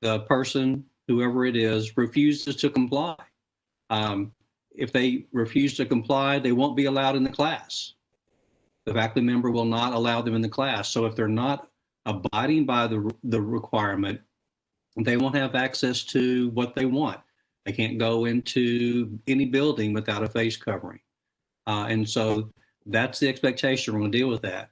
the person, whoever it is, refuses to comply. If they refuse to comply, they won't be allowed in the class. The faculty member will not allow them in the class. So if they're not abiding by the requirement, they won't have access to what they want. They can't go into any building without a face covering. And so that's the expectation. We're going to deal with that.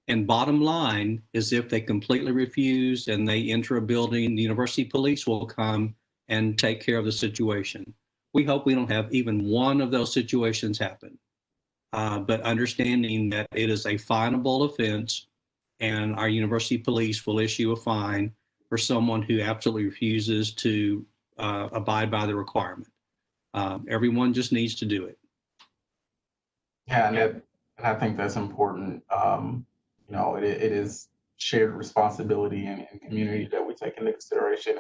And bottom line is, if they completely refuse and they enter a building, the university police will come and take care of the situation. We hope we don't have even one of those situations happen. But understanding that it is a finable offense, and our university police will issue a fine for someone who absolutely refuses to abide by the requirement. Everyone just needs to do it.
Yeah, and I think that's important. It is shared responsibility and community that we take into consideration.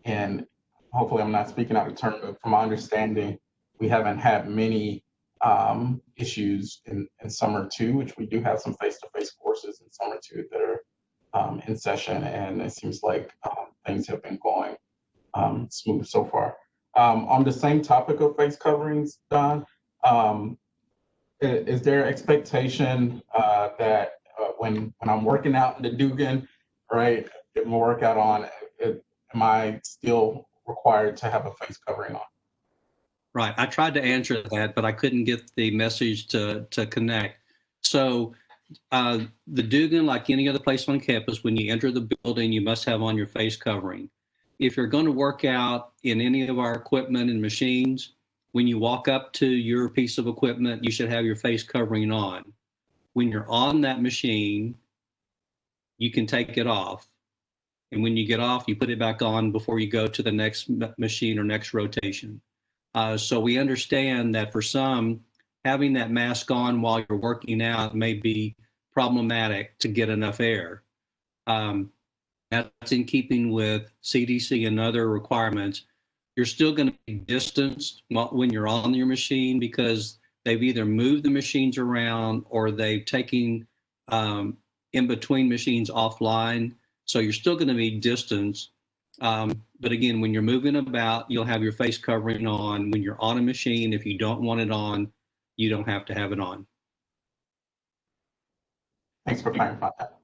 And hopefully I'm not speaking out of turn, but from my understanding, we haven't had many issues in summer two, which we do have some face-to-face courses in summer two that are in session, and it seems like things have been going smooth so far. On the same topic of face coverings, Don, is there expectation that when I'm working out in the Dugan, right, get my workout on, am I still required to have a face covering on?
Right. I tried to answer that, but I couldn't get the message to connect. So the Dugan, like any other place on campus, when you enter the building, you must have on your face covering. If you're going to work out in any of our equipment and machines, when you walk up to your piece of equipment, you should have your face covering on. When you're on that machine, you can take it off. And when you get off, you put it back on before you go to the next machine or next rotation. So we understand that for some, having that mask on while you're working out may be problematic to get enough air. That's in keeping with CDC and other requirements. You're still going to be distanced when you're on your machine, because they've either moved the machines around or they've taken in between machines offline. So you're still going to be distanced. But again, when you're moving about, you'll have your face covering on. When you're on a machine, if you don't want it on, you don't have to have it on.
Thanks for clarifying that.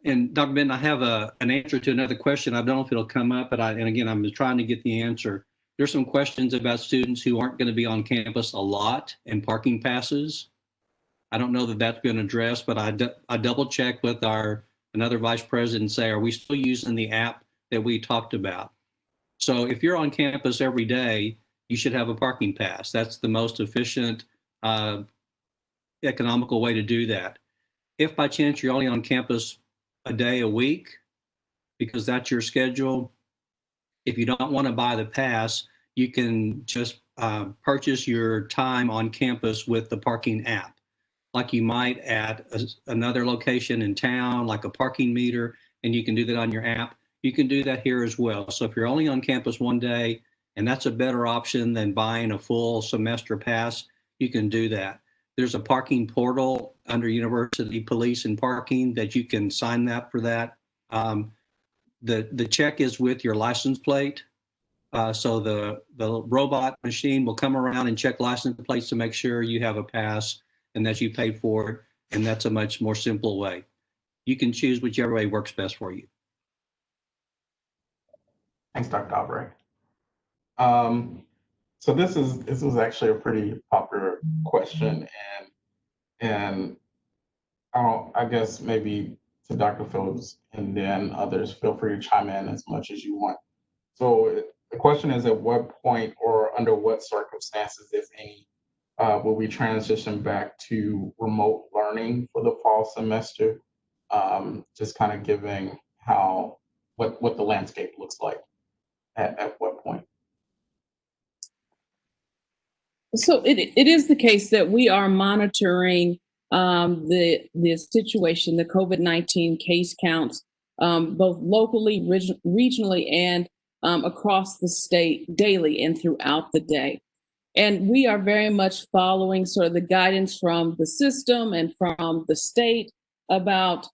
And Dr. Benton, I have an answer to another question. I don't know if it'll come up, but and again, I'm trying to get the answer. There's some questions about students who aren't going to be on campus a lot and parking passes. I don't know that that's been addressed, but I double checked with another vice president and say, are we still using the app that we talked about? So if you're on campus every day, you should have a parking pass. That's the most efficient, economical way to do that. If by chance you're only on campus a day a week, because that's your schedule, if you don't want to buy the pass, you can just purchase your time on campus with the parking app, like you might at another location in town, like a parking meter, and you can do that on your app. You can do that here as well. So if you're only on campus one day, and that's a better option than buying a full semester pass, you can do that. There's a parking portal under University Police and Parking that you can sign up for that. The check is with your license plate. So the robot machine will come around and check license plates to make sure you have a pass and that you paid for it. And that's a much more simple way. You can choose whichever way works best for you.
Thanks, Dr. Albright. So this is actually a pretty popular question, and I guess maybe to Dr. Phillips and then others, feel free to chime in as much as you want. So the question is, at what point or under what circumstances, if any, will we transition back to remote learning for the fall semester? Just kind of giving what the landscape looks like at what point.
So it is the case that we are monitoring the situation, the COVID-19 case counts, both locally, regionally, and across the state daily and throughout the day. And we are very much following sort of the guidance from the system and from the state about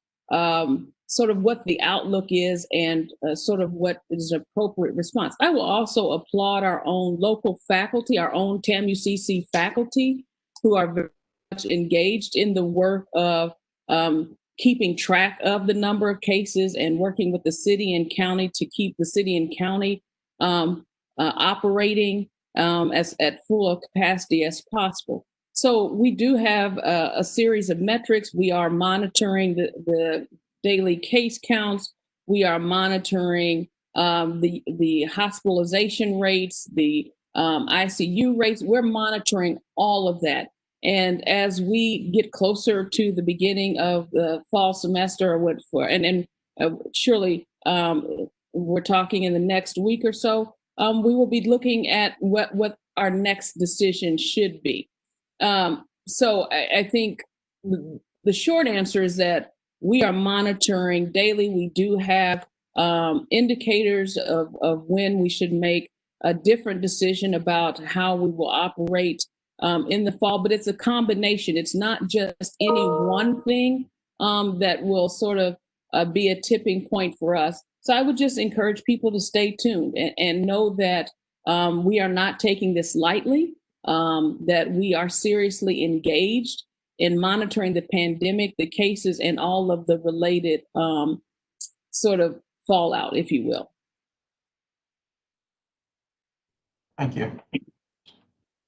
sort of what the outlook is and sort of what is an appropriate response. I will also applaud our own local faculty, our own TAMU-CC faculty, who are very much engaged in the work of keeping track of the number of cases and working with the city and county to keep the city and county operating as at full capacity as possible. So we do have a series of metrics. We are monitoring the daily case counts. We are monitoring the hospitalization rates, the ICU rates. We're monitoring all of that. And as we get closer to the beginning of the fall semester, surely we're talking in the next week or so, we will be looking at what our next decision should be. So I think the short answer is that we are monitoring daily. We do have indicators of when we should make a different decision about how we will operate in the fall, but it's a combination. It's not just any one thing that will sort of be a tipping point for us. So I would just encourage people to stay tuned and know that we are not taking this lightly, that we are seriously engaged in monitoring the pandemic, the cases, and all of the related sort of fallout, if you will.
Thank you.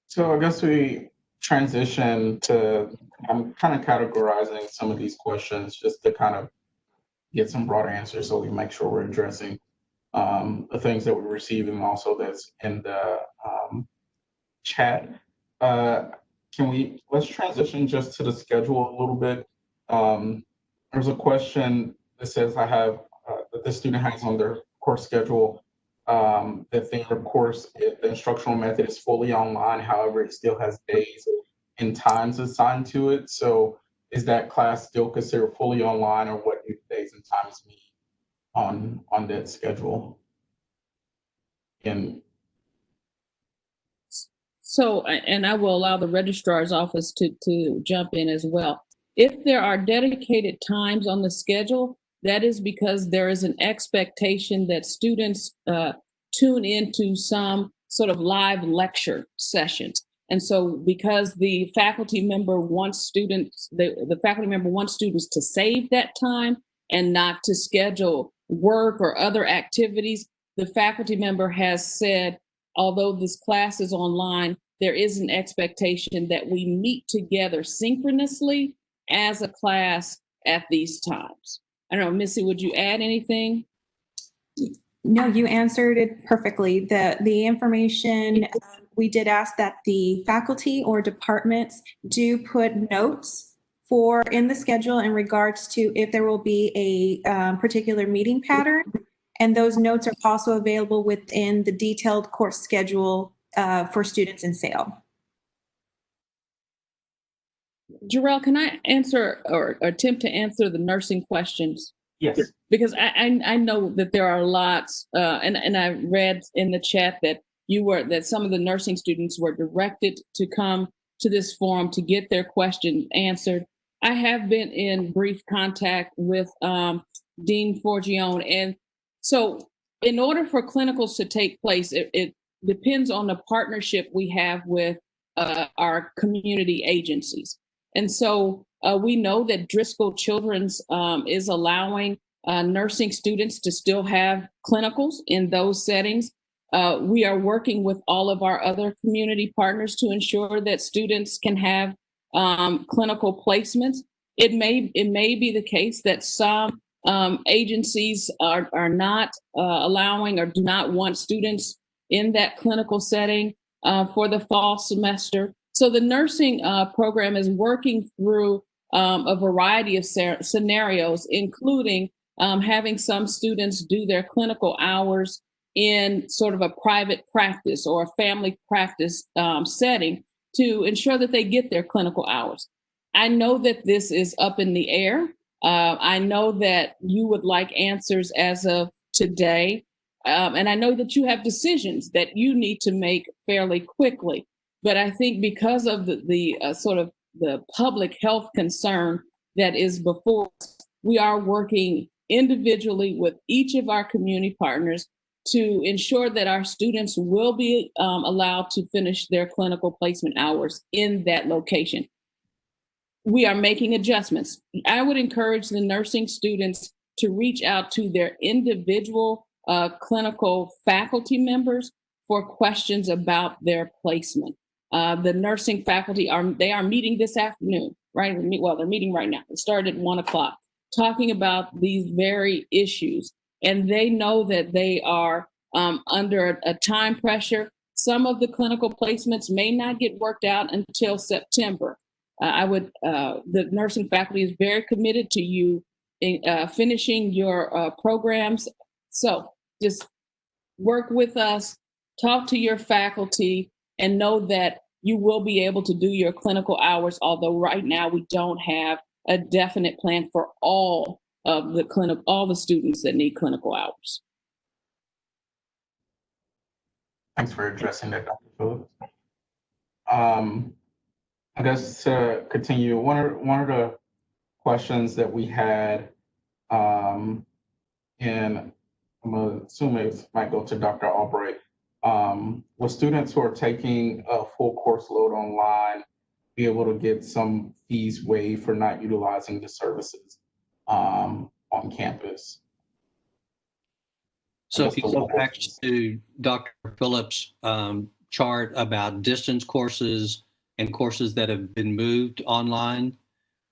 So I guess we transition to, I'm kind of categorizing some of these questions just to kind of get some broad answers so we make sure we're addressing the things that we receive and also that's in the chat. Let's transition just to the schedule a little bit. There's a question that says that the student has on their course schedule that their course, the instructional method is fully online, however, it still has days and times assigned to it. So is that class still considered fully online, or what do days and times mean on that schedule? And
so, and I will allow the registrar's office to jump in as well. If there are dedicated times on the schedule, that is because there is an expectation that students tune into some sort of live lecture sessions. And so because the faculty member wants students, the faculty member wants students to save that time and not to schedule work or other activities, the faculty member has said, although this class is online, there is an expectation that we meet together synchronously as a class at these times. I don't know, Missy, would you add anything?
No, you answered it perfectly. The information, we did ask that the faculty or departments do put notes in the schedule in regards to if there will be a particular meeting pattern. And those notes are also available within the detailed course schedule for students in SAIL.
Jarrell, can I answer or attempt to answer the nursing questions?
Yes.
Because I know that there are lots, and I read in the chat that some of the nursing students were directed to come to this forum to get their questions answered. I have been in brief contact with Dean Forgione, and so in order for clinicals to take place, it depends on the partnership we have with our community agencies. And so we know that Driscoll Children's is allowing nursing students to still have clinicals in those settings. We are working with all of our other community partners to ensure that students can have clinical placements. It may be the case that some agencies are not allowing or do not want students in that clinical setting for the fall semester. So the nursing program is working through a variety of scenarios, including having some students do their clinical hours in sort of a private practice or a family practice setting to ensure that they get their clinical hours. I know that this is up in the air. I know that you would like answers as of today. And I know that you have decisions that you need to make fairly quickly. But I think because of the sort of the public health concern that is before us, we are working individually with each of our community partners to ensure that our students will be allowed to finish their clinical placement hours in that location. We are making adjustments. I would encourage the nursing students to reach out to their individual clinical faculty members for questions about their placement. The nursing faculty are meeting this afternoon, right? Well, they're meeting right now. It started at 1:00, talking about these very issues. And they know that they are under a time pressure. Some of the clinical placements may not get worked out until September. The nursing faculty is very committed to you in, finishing your programs. So just work with us, talk to your faculty, and know that you will be able to do your clinical hours, although right now we don't have a definite plan for all of all the students that need clinical hours.
Thanks for addressing that, Dr. Phillips. I guess to continue, one of the questions that we had, and I'm assuming it might go to Dr. Albright, will students who are taking a full course load online be able to get some fees waived for not utilizing the services on campus?
So if you go back to Dr. Phillips' chart about distance courses and courses that have been moved online.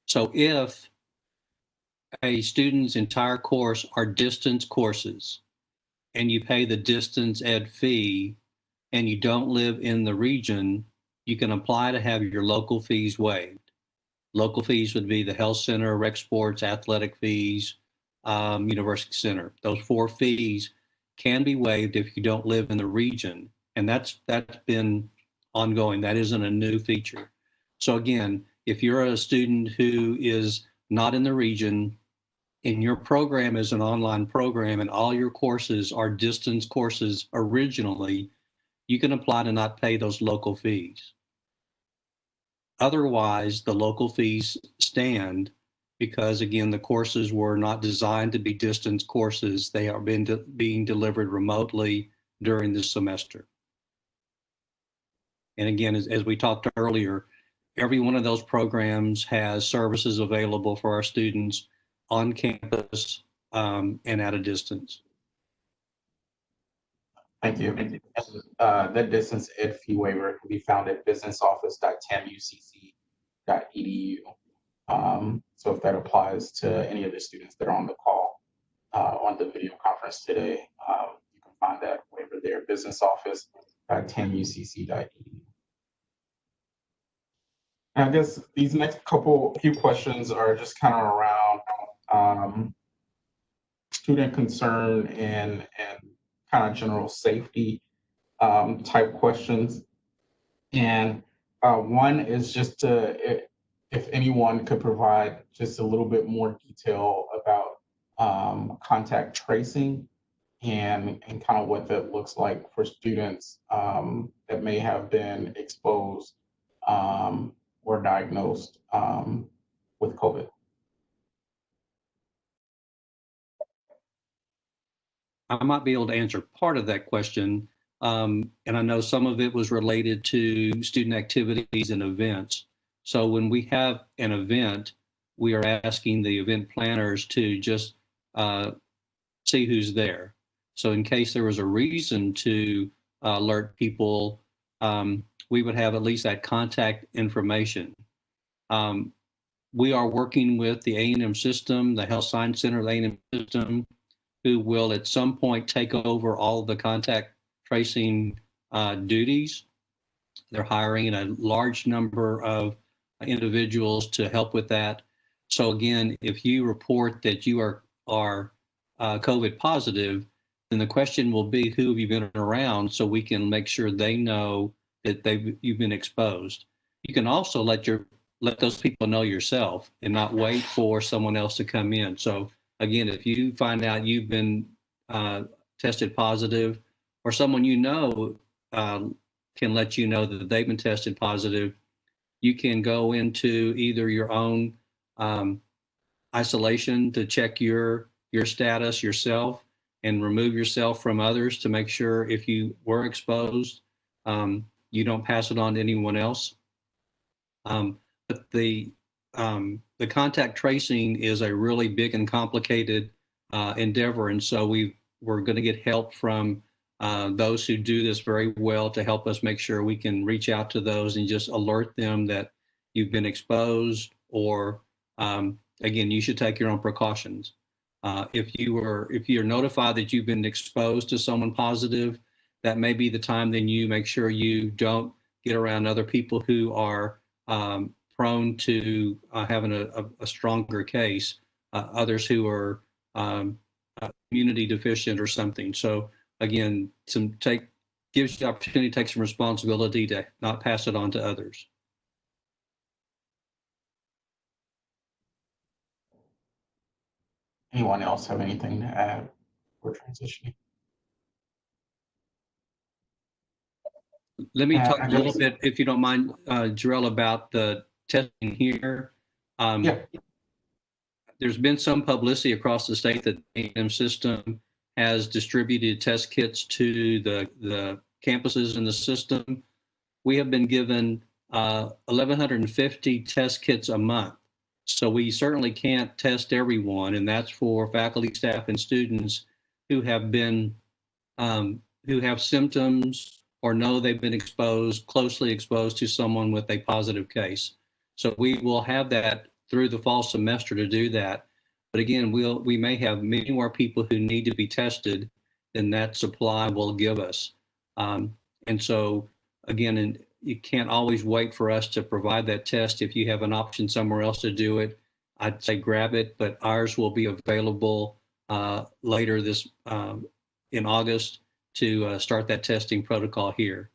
So if a student's entire course are distance courses and you pay the distance ed fee and you don't live in the region, you can apply to have your local fees waived. Local fees would be the health center, rec sports, athletic fees, university center. Those 4 fees can be waived if you don't live in the region. And that's been ongoing. That isn't a new feature. So again, if you're a student who is not in the region and your program is an online program and all your courses are distance courses originally, you can apply to not pay those local fees. Otherwise, the local fees stand because, again, the courses were not designed to be distance courses. They are being delivered remotely during the semester. And again, as we talked earlier, every one of those programs has services available for our students on campus and at a distance.
Thank you. The distance ed fee waiver can be found at businessoffice.tamucc.edu. So if that applies to any of the students that are on the call on the video conference today, you can find that waiver there, businessoffice.tamucc.edu. And I guess these next few questions are just kind of around student concern and kind of general safety type questions. And one is just if anyone could provide just a little bit more detail about contact tracing and kind of what that looks like for students that may have been exposed or diagnosed with COVID.
I might be able to answer part of that question. And I know some of it was related to student activities and events. So when we have an event, we are asking the event planners to just see who's there. So in case there was a reason to alert people, we would have at least that contact information. We are working with the A&M system, the Health Science Center, the A&M system, who will at some point take over all the contact tracing duties. They're hiring a large number of individuals to help with that. So again, if you report that you are COVID positive, then the question will be, who have you been around, so we can make sure they know that you've been exposed. You can also let those people know yourself and not wait for someone else to come in. So again, if you find out you've been tested positive, or someone you know can let you know that they've been tested positive, you can go into either your own isolation to check your status yourself and remove yourself from others to make sure if you were exposed, you don't pass it on to anyone else. But the contact tracing is a really big and complicated endeavor, and so we're going to get help from those who do this very well to help us make sure we can reach out to those and just alert them that you've been exposed, or again, you should take your own precautions. If you're notified that you've been exposed to someone positive, that may be the time then you make sure you don't get around other people who are prone to having a stronger case, others who are immunity deficient or something. So again, gives you the opportunity to take some responsibility to not pass it on to others.
Anyone else have anything to add for transitioning?
Let me talk a little bit, if you don't mind, Jarrell, about the testing here.
Yeah.
There's been some publicity across the state that the A&M system has distributed test kits to the campuses in the system. We have been given 1,150 test kits a month. So we certainly can't test everyone, and that's for faculty, staff, and students who have been who have symptoms or know they've been closely exposed to someone with a positive case. So we will have that through the fall semester to do that. But again, we may have many more people who need to be tested than that supply will give us. And so again, you can't always wait for us to provide that test. If you have an option somewhere else to do it, I'd say grab it, but ours will be available later in August to start that testing protocol here.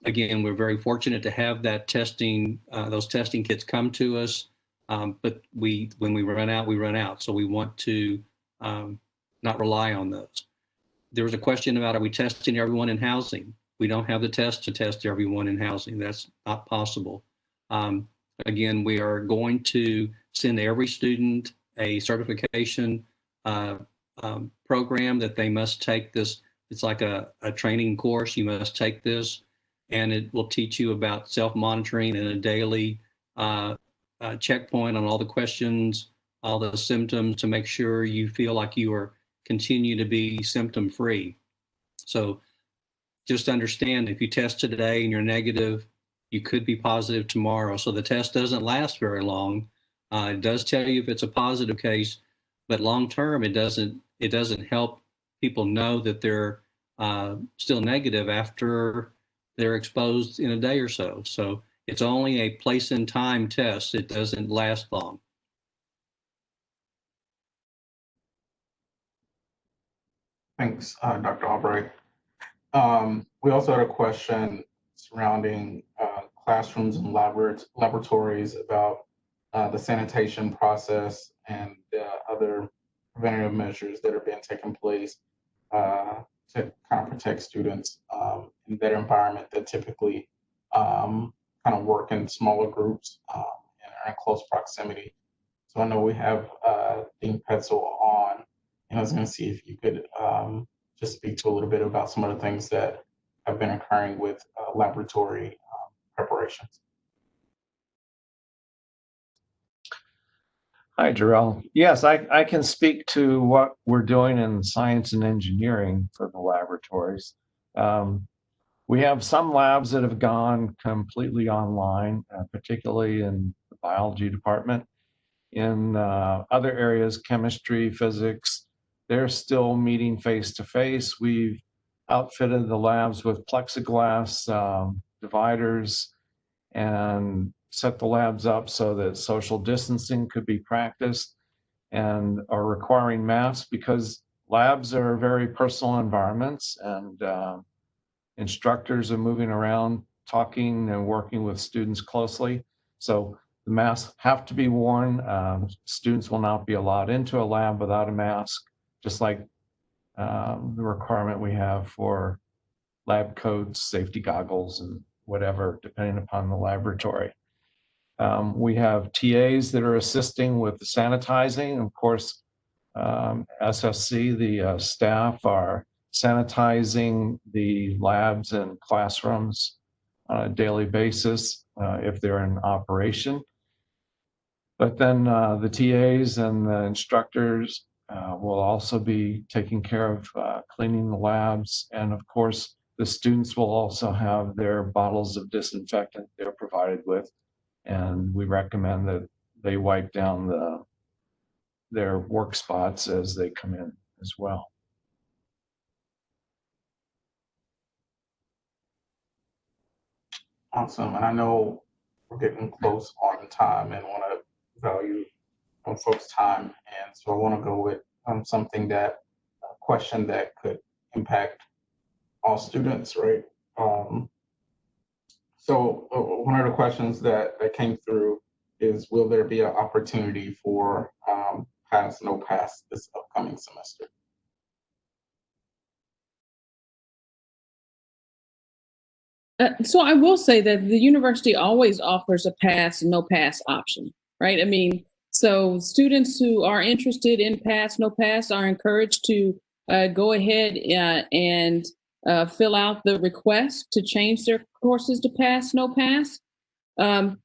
Again, we're very fortunate to have that testing, those testing kits come to us, but when we run out, we run out. So we want to not rely on those. There was a question about, are we testing everyone in housing? We don't have the test to test everyone in housing. That's not possible. Again, we are going to send every student a certification program that they must take this. It's like a training course. You must take this, and it will teach you about self-monitoring and a daily checkpoint on all the questions, all the symptoms, to make sure you feel like you are continue to be symptom-free. So just understand, if you test today and you're negative, you could be positive tomorrow. So the test doesn't last very long. It does tell you if it's a positive case, but long term, it doesn't help people know that they're still negative after they're exposed in a day or so. So it's only a place and time test. It doesn't last long.
Thanks, Dr. Albright. We also had a question surrounding classrooms and laboratories about the sanitation process and other preventative measures that are being taken place to kind of protect students in that environment that typically kind of work in smaller groups and are in close proximity. So I know we have Dean Petzel on, and I was going to see if you could just speak to a little bit about some of the things that have been occurring with laboratory preparations.
Hi, Jarrell. Yes, I can speak to what we're doing in science and engineering for the laboratories. We have some labs that have gone completely online, particularly in the biology department. In other areas, chemistry, physics, they're still meeting face to face. We've outfitted the labs with plexiglass dividers and set the labs up so that social distancing could be practiced, and are requiring masks because labs are very personal environments, and instructors are moving around, talking and working with students closely. So the masks have to be worn. Students will not be allowed into a lab without a mask, just like the requirement we have for lab coats, safety goggles, and whatever, depending upon the laboratory. We have TAs that are assisting with the sanitizing. Of course, SSC, the staff, are sanitizing the labs and classrooms on a daily basis if they're in operation. But then the TAs and the instructors will also be taking care of cleaning the labs. And of course, the students will also have their bottles of disinfectant they're provided with. And we recommend that they wipe down their work spots as they come in as well.
Awesome. And I know we're getting close on time and want to value folks' time. And so I want to go with something a question that could impact all students, right? So one of the questions that came through is, will there be an opportunity for pass, no pass this upcoming semester?
So I will say that the university always offers a pass, no pass option, right? I mean, so students who are interested in pass, no pass are encouraged to go ahead and fill out the request to change their courses to pass, no pass.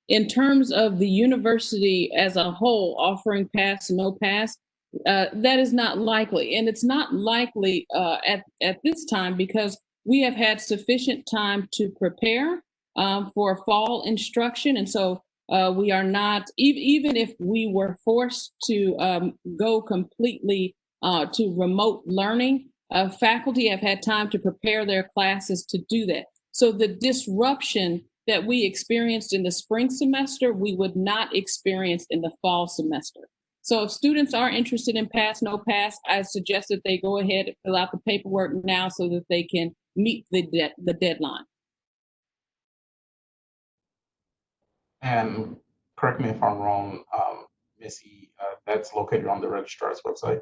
In terms of the university as a whole offering pass, no pass, that is not likely. And it's not likely at this time because we have had sufficient time to prepare for fall instruction. And so we are not, even if we were forced to go completely to remote learning, faculty have had time to prepare their classes to do that. So the disruption that we experienced in the spring semester, we would not experience in the fall semester. So if students are interested in pass, no pass, I suggest that they go ahead and fill out the paperwork now so that they can meet the deadline.
And correct me if I'm wrong, Missy, that's located on the registrar's website.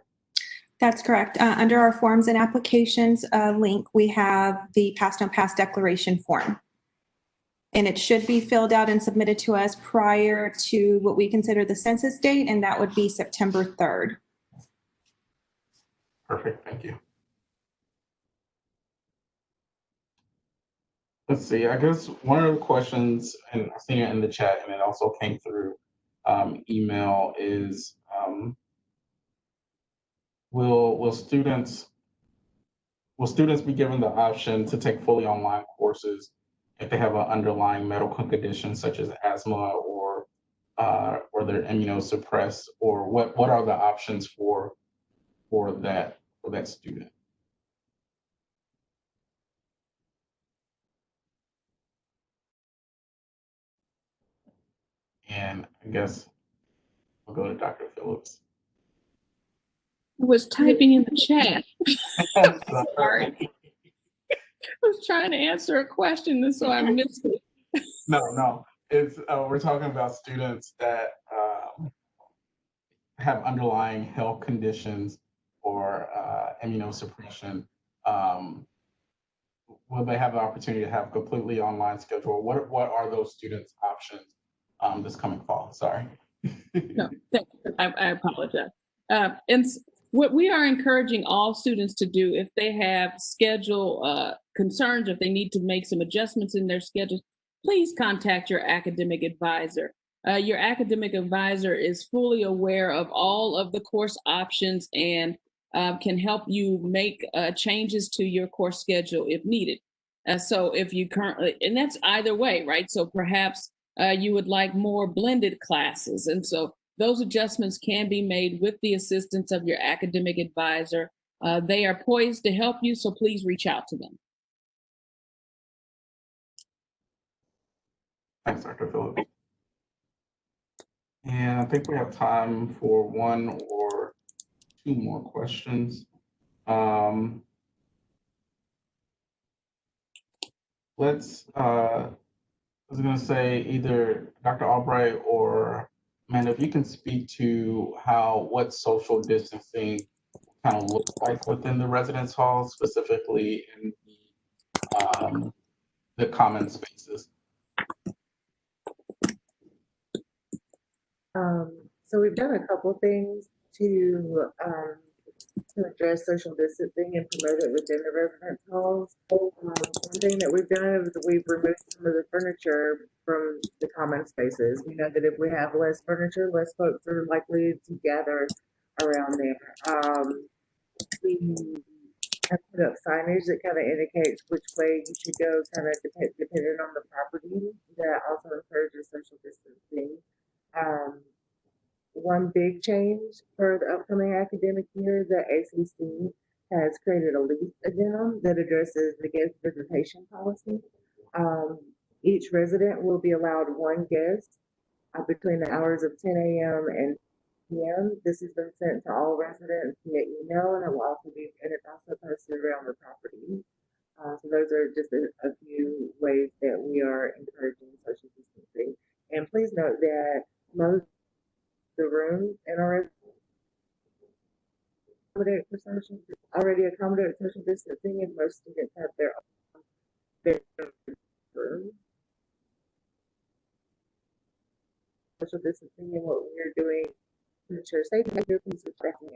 That's correct. Under our forms and applications link, we have the pass, no pass declaration form. And it should be filled out and submitted to us prior to what we consider the census date, and that would be September 3rd.
Perfect, thank you. Let's see, I guess one of the questions, and I've seen it in the chat and it also came through email, is will will students be given the option to take fully online courses if they have an underlying medical condition such as asthma or they're immunosuppressed, or what are the options for that student? And I guess I'll go to Dr. Phillips.
I was typing in the chat. Sorry. I was trying to answer a question, and so I missed it.
No. It's we're talking about students that have underlying health conditions or immunosuppression. Will they have the opportunity to have a completely online schedule? What are those students' options this coming fall? Sorry.
No, thank you. I apologize. What we are encouraging all students to do, if they have schedule concerns, if they need to make some adjustments in their schedules, please contact your academic advisor. Your academic advisor is fully aware of all of the course options and can help you make changes to your course schedule if needed. So if you currently, and that's either way, right? So perhaps you would like more blended classes. And so those adjustments can be made with the assistance of your academic advisor. They are poised to help you, so please reach out to them.
Thanks, Dr. Phillips. And I think we have time for one or two more questions. I was going to say either Dr. Albright or Amanda, if you can speak to what social distancing kind of looks like within the residence hall, specifically in the common spaces.
So we've done a couple things to address social distancing and promote it within the residence halls. One thing that we've done is we've removed some of the furniture from the common spaces. We know that if we have less furniture, less folks are likely to gather around there. We have put up signage that kind of indicates which way you should go, kind of depending on the property. That also encourages social distancing. One big change for the upcoming academic year, the ACC has created a lease addendum that addresses the guest visitation policy. Each resident will be allowed one guest between the hours of 10 a.m. and p.m. This has been sent to all residents via email, and it's also posted around the property. So those are just a few ways that we are encouraging social distancing. And please note that most the rooms in our already accommodate social distancing, and most students have their room. Social distancing and what we're doing to ensure safety, please respect and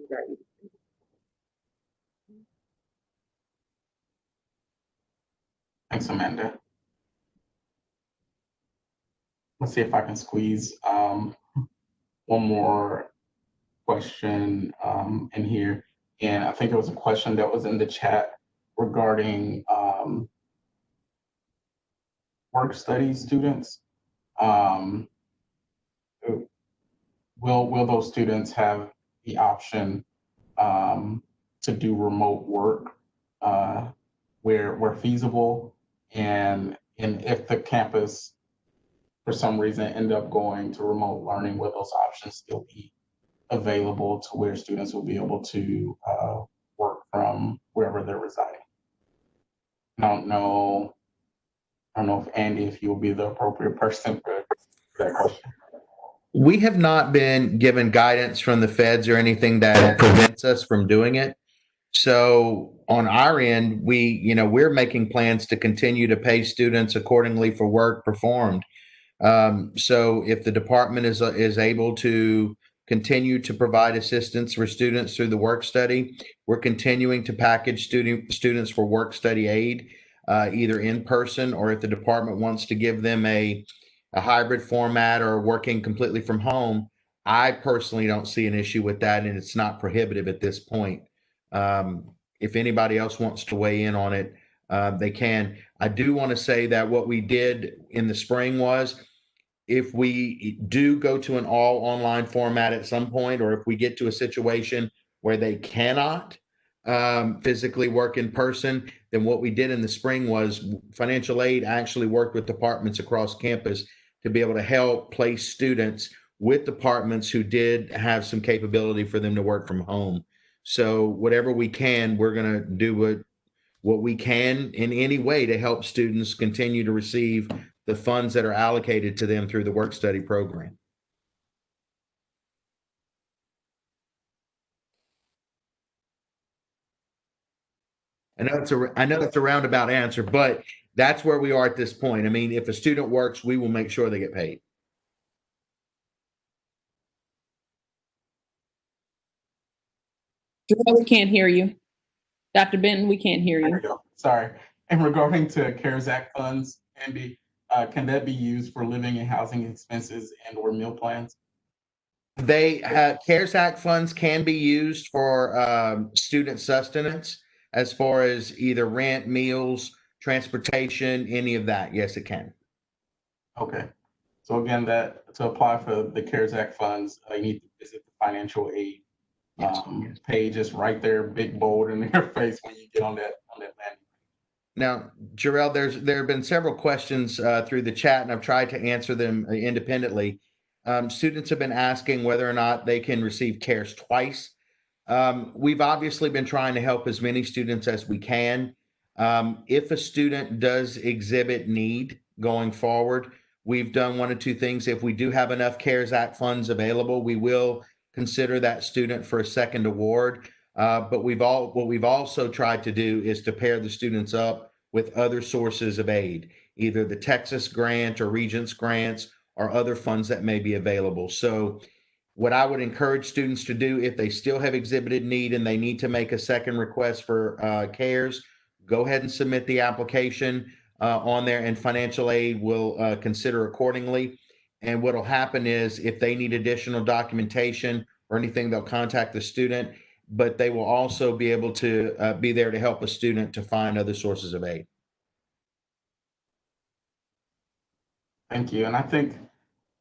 right.
Thanks, Amanda. Let's see if I can squeeze one more question in here. And I think it was a question that was in the chat regarding work study students. Will those students have the option to do remote work where feasible? And if the campus for some reason end up going to remote learning, will those options still be available to where students will be able to work from wherever they're residing? I don't know if Andy, if you'll be the appropriate person for that question.
We have not been given guidance from the feds or anything that prevents us from doing it. So on our end, we're making plans to continue to pay students accordingly for work performed. So if the department is able to continue to provide assistance for students through the work study, we're continuing to package students for work study aid, either in person, or if the department wants to give them a hybrid format or working completely from home. I personally don't see an issue with that, and it's not prohibitive at this point. if anybody else wants to weigh in on it, they can. I do want to say that what we did in the spring was, if we do go to an all online format at some point, or if we get to a situation where they cannot physically work in person, then what we did in the spring was financial aid actually worked with departments across campus to be able to help place students with departments who did have some capability for them to work from home. So whatever we can, we're going to do what we can in any way to help students continue to receive the funds that are allocated to them through the work study program. I know it's a roundabout answer, but that's where we are at this point. I mean, if a student works, we will make sure they get paid.
Joel, we can't hear you. Dr. Benton, we can't hear
There
you.
we go. Sorry. And regarding to CARES Act funds, Andy, can that be used for living and housing expenses and or meal plans?
CARES Act funds can be used for student sustenance, as far as either rent, meals, transportation, any of that. Yes, it can.
Okay. So again, that to apply for the CARES Act funds, you need to visit the financial aid page. Is right there, big bold in your face when you get on that landing.
Now, Jarrell, there have been several questions through the chat, and I've tried to answer them independently. Students have been asking whether or not they can receive CARES twice. We've obviously been trying to help as many students as we can. If a student does exhibit need going forward, we've done one of two things. If we do have enough CARES Act funds available, we will consider that student for a second award. But what we've also tried to do is to pair the students up with other sources of aid, either the Texas grant or Regents grants or other funds that may be available. So what I would encourage students to do, if they still have exhibited need and they need to make a second request for CARES, go ahead and submit the application on there, and financial aid will consider accordingly. And what will happen is, if they need additional documentation or anything, they'll contact the student, but they will also be able to be there to help a student to find other sources of aid.
Thank you. And I think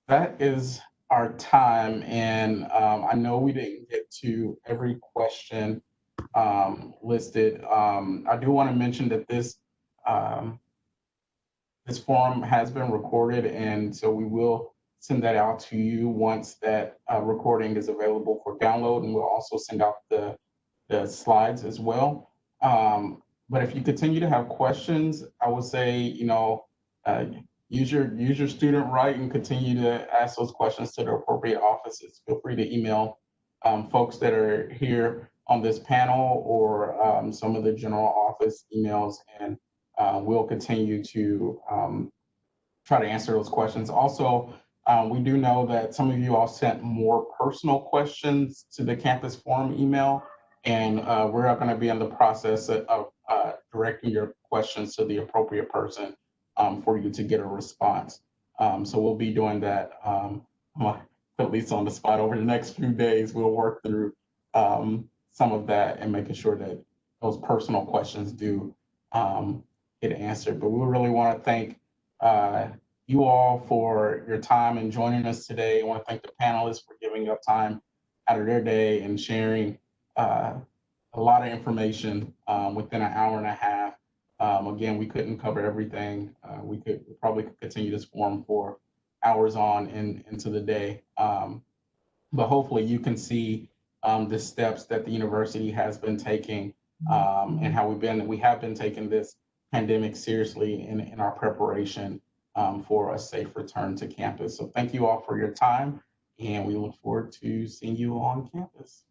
that is our time. And I know we didn't get to every question listed. I do want to mention that this forum has been recorded, and so we will send that out to you once that recording is available for download, and we'll also send out the slides as well. But if you continue to have questions, I would say, use your student right and continue to ask those questions to the appropriate offices. Feel free to email folks that are here on this panel, or some of the general office emails, and we'll continue to try to answer those questions. Also, we do know that some of you all sent more personal questions to the campus forum email, and we're going to be in the process of directing your questions to the appropriate person for you to get a response. So we'll be doing that, at least on the spot, over the next few days. We'll work through some of that and making sure that those personal questions do get answered. But we really want to thank you all for your time and joining us today. I want to thank the panelists for giving up time out of their day and sharing a lot of information within an hour and a half. Again, we couldn't cover everything. We probably could continue this forum for hours on into the day. But hopefully you can see the steps that the university has been taking, and how we have been taking this pandemic seriously in our preparation for a safe return to campus. So thank you all for your time, and we look forward to seeing you on campus.